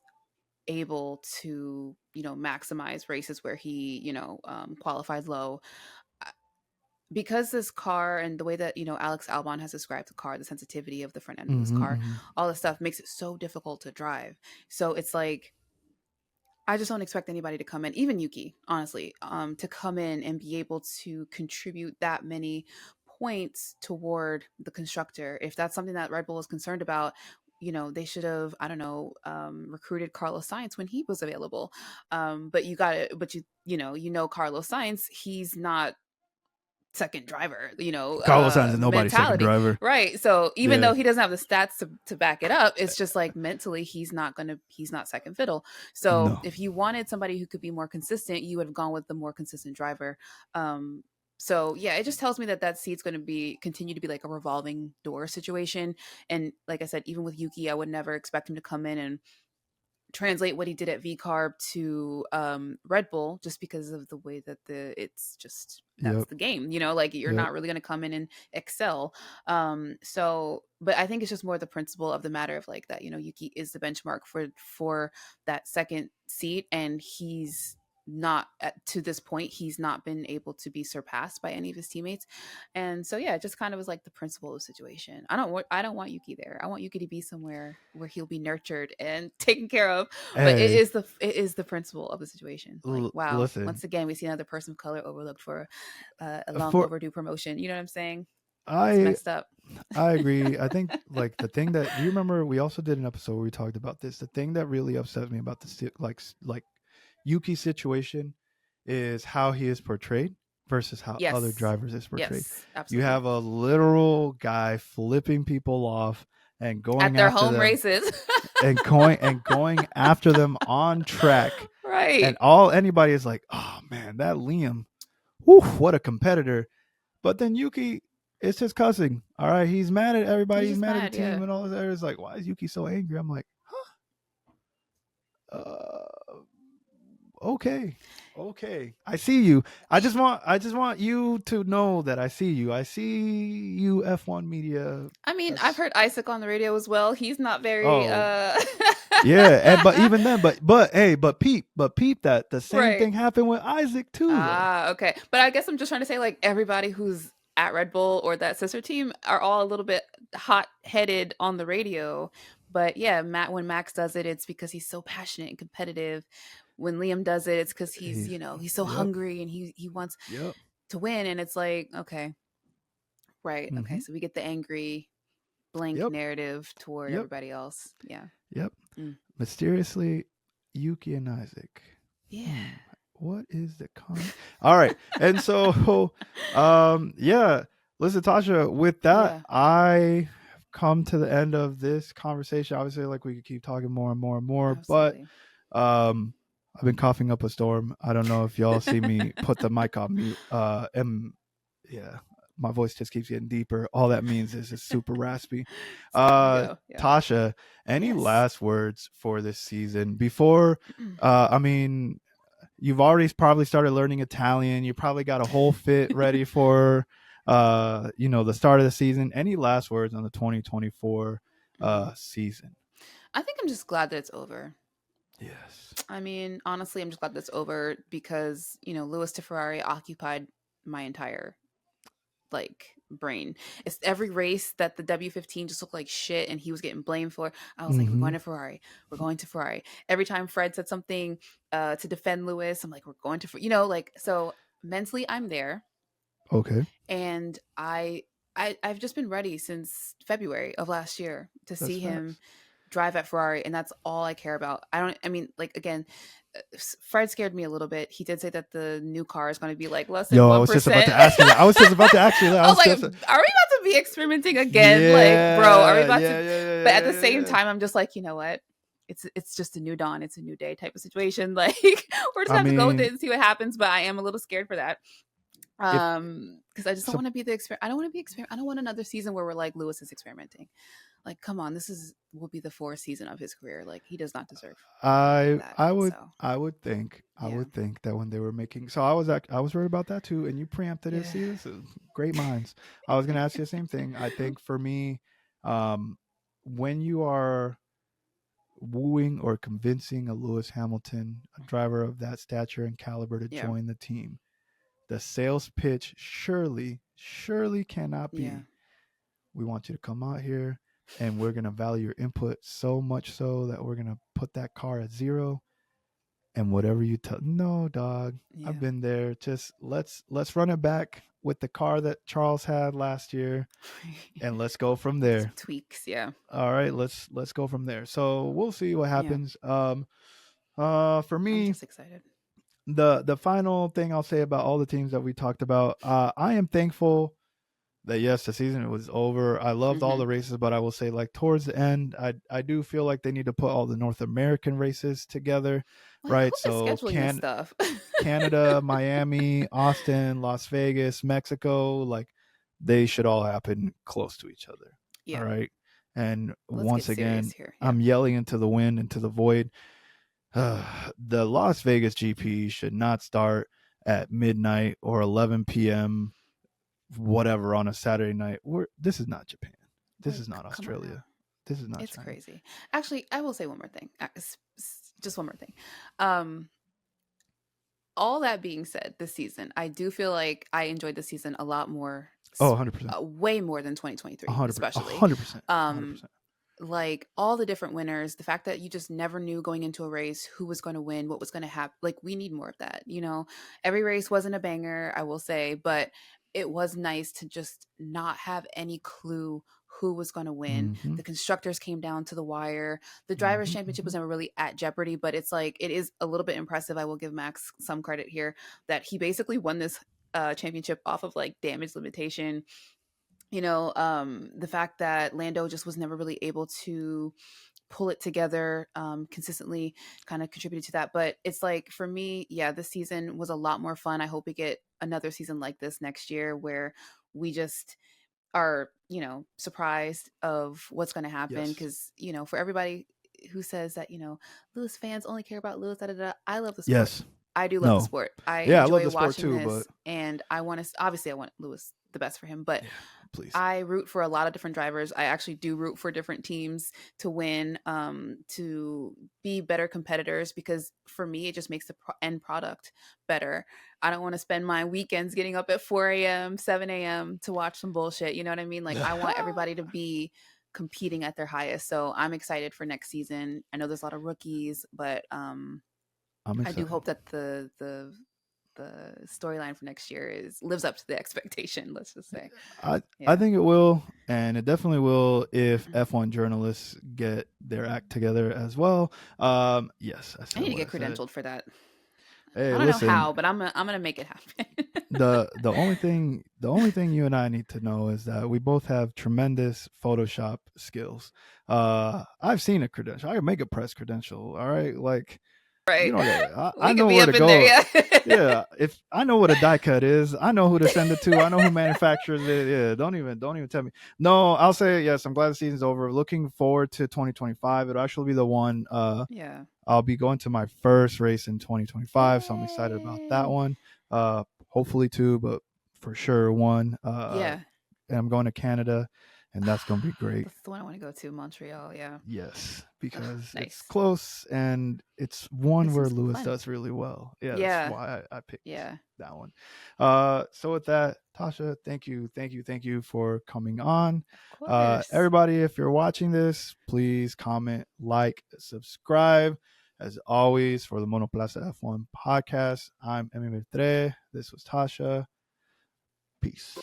able to, maximize races where he, qualified low. Because this car and the way that, Alex Albon has described the car, the sensitivity of the front end of this Mm-hmm, car, mm-hmm. all this stuff makes it so difficult to drive. So it's like, I just don't expect anybody to come in, even Yuki, honestly, to come in and be able to contribute that many points toward the constructor. If that's something that Red Bull is concerned about, they should have, I don't know, recruited Carlos Sainz when he was available. But you got it. But Carlos Sainz, he's not second driver, Carlos Sainz is nobody's second mentality. driver. Right. So even Yeah. though he doesn't have the stats to back it up, it's just like mentally he's not second fiddle. So No. if you wanted somebody who could be more consistent, you would have gone with the more consistent driver. So yeah, it just tells me that seat's going to be continue to be like a revolving door situation. And like I said, even with Yuki, I would never expect him to come in and translate what he did at V Carb to Red Bull, just because of the way that it's just that's Yep. the game, like you're Yep. not really going to come in and excel. So but I think it's just more the principle of the matter of like that, Yuki is the benchmark for that second seat, and he's not to this point he's not been able to be surpassed by any of his teammates. And so yeah, it just kind of was like the principle of the situation. I don't want Yuki there. I want Yuki to be somewhere where he'll be nurtured and taken care of. But it Hey, is the principle of the situation. Like, wow, listen. once again we see another person of color overlooked for a long For overdue promotion. You know what I'm saying? It's I messed up. I agree. I think like the thing that do you remember we also did an episode where we talked about this. The thing that really upsets me about the like Yuki's situation is how he is portrayed versus how other Yes. drivers is portrayed. Yes, You absolutely. have a literal guy flipping people off and At going their after home them races. and going after them on track. And Right. all anybody is like, oh man, that Liam, whew, what a competitor. But then Yuki, it's just cussing. All right, he's mad at everybody. He's He's just mad at the mad, team yeah. and all this. It's like, why is Yuki so angry? I'm like, okay, okay, I see you. I just want you to know that I see you. I see you, F1 media. I mean, I've That's heard Isaac on the radio as well. He's not very oh yeah, and but even then, but hey, but peep that the same right. thing happened with Isaac too, though. Ah, okay. But I guess I'm just trying to say, like, everybody who's at Red Bull or that sister team are all a little bit hot headed on the radio. But yeah, when Max does it, it's because he's so passionate and competitive. When Liam does it, it's because he's, He's he's so yep, hungry and he wants yep, to win. And it's like, okay, right. Okay. mm-hmm, So we get the angry blank yep, narrative toward yep, everybody else. Yeah. yep. Mm. Mysteriously, Yuki and Isaac. Yeah. Hmm. What is the con? All right, and so, yeah. Listen, Tasha. With that, Yeah. I have come to the end of this conversation. Obviously, like we could keep talking more and more and more, but Absolutely. um, I've been coughing up a storm. I don't know if y'all see me put the mic on mute. And yeah, my voice just keeps getting deeper. All that means is it's super raspy. It's time to go. Yeah. Tasha, any Yes. last words for this season before? I mean, you've already probably started learning Italian. You probably got a whole fit ready for, the start of the season. Any last words on the 2024 Mhm. season? I think I'm just glad that it's over. Yes. I mean, honestly, I'm just glad that's over because, Lewis to Ferrari occupied my entire like brain. It's every race that the W15 just looked like shit and he was getting blamed for. I was like, we're Mm-hmm. going to Ferrari. We're going to Ferrari. Every time Fred said something to defend Lewis, I'm like, we're going to, like, so mentally I'm there. Okay. And I've just been ready since February of last year to That's see him facts. drive at Ferrari, and that's all I care about. I mean, like, again, Fred scared me a little bit. He did say that the new car is going to be like less than Yo, I one was just about to percent. ask you that. I was just about to ask you that. I was like, are we about to be experimenting again? Like, bro, are we Yeah, about yeah, to? yeah, yeah, But at yeah, the yeah, same yeah. time, I'm just like, you know what? It's just a new dawn. It's a new day type of situation. Like, we're just I gonna have to go with mean, it and see what happens. But I am a little scared for that. if Because I just don't so, want to be the experiment. I don't want to be experiment. I don't want another season where we're like Lewis is experimenting. Like, come on, this is will be the fourth season of his career. Like, he does not deserve I that. I would So I yeah, would think that when they were making, so I was worried about that too, and you preempted it. yeah, See, this is great minds. I was gonna ask you the same thing. I think for me, um, when you are wooing or convincing a Lewis Hamilton, a driver of that stature and caliber, to yeah, join the team, the sales pitch surely cannot yeah. be, we want you to come out here and we're going to value your input so much so that we're going to put that car at zero, and whatever you tell, no dog, I've Yeah. been there, just let's run it back with the car that Charles had last year, and let's go from Some there. tweaks. Yeah, All right, let's go from there. So we'll see what yeah. happens. For I'm me, just excited. the final thing I'll say about all the teams that we talked about, I am thankful that yes, the season was over. I loved all Hmm. the races, but I will say, like, towards the end, I do feel like they need to put all the North American races together, Like, who right? is So scheduling this stuff? Canada, Miami, Austin, Las Vegas, Mexico, like, they should all happen close to each other. All Yeah. right. And Let's get once serious again, here. Yeah. I'm yelling into the wind, into the void. The Las Vegas GP should not start at midnight or 11 p.m. whatever on a Saturday night. This is not Japan. This Like, is not come on now. Australia. This is not It's China. crazy. Actually, I will say one more thing. Just one more thing. Um, all that being said, this season, I do feel like I enjoyed the season a lot more, Oh, 100%. way more than 2023, 100%. especially. 100%. Um, 100%. like all the different winners, the fact that you just never knew going into a race who was going to win, what was going to happen. Like, we need more of that. Every race wasn't a banger, I will say, but it was nice to just not have any clue who was going to win. Mm-hmm. The constructors came down to the wire. The drivers' Mm-hmm. championship Mm-hmm. was never really at jeopardy, but it's like it is a little bit impressive. I will give Max some credit here that he basically won this championship off of like damage limitation. The fact that Lando just was never really able to pull it together consistently kind of contributed to that. But it's like, for me, yeah, this season was a lot more fun. I hope we get another season like this next year where we just are, surprised of what's going to happen. Yes. Because, for everybody who says that, Lewis fans only care about Lewis, da, da, da, I love the sport. Yes. I do love the No. sport. I Yeah, I love enjoy the sport watching too, but this, and I want to. Obviously, I want Lewis the best for him, but yeah, please. I root for a lot of different drivers. I actually do root for different teams to win, to be better competitors, because for me, it just makes the end product better. I don't want to spend my weekends getting up at 4 a.m., 7 a.m. to watch some bullshit. You know what I mean? Like, I want everybody to be competing at their highest. So I'm excited for next season. I know there's a lot of rookies, but I'm I do excited. hope that the storyline for next year lives up to the expectation. Let's just say, I yeah. think it will, and it definitely will if F1 journalists get their act together as well. Yes, I I said need to what get I said. credentialed for that. Hey, I don't know listen, how, but I'm gonna make it happen. the only thing you and I need to know is that we both have tremendous Photoshop skills. I've seen a credential. I can make a press credential. All right, like, you Right. don't get it. I We could know be where to up in there, go. yeah. Yeah, if I know what a die cut is, I know who to send it to. I know who manufactures it. Yeah, don't even tell me. No, I'll say yes. I'm glad the season's over. Looking forward to 2025. It'll actually be the one. Yeah. I'll be going to my first race in 2025, so I'm excited about that Yay. one. Hopefully two, but for sure one. Yeah. And I'm going to Canada, and that's gonna be great. That's the one I want to go to, Montreal. Yeah. Yes, Ugh, because it's nice. close and it's one It where seems Lewis fun. does really well. Yeah, that's Yeah. why I picked Yeah. that one. So with that, Tasha, thank you for coming on. Of course. Everybody, if you're watching this, please comment, like, subscribe. As always, for the Monoplaza F1 podcast, I'm Emi. This was Tasha. Peace.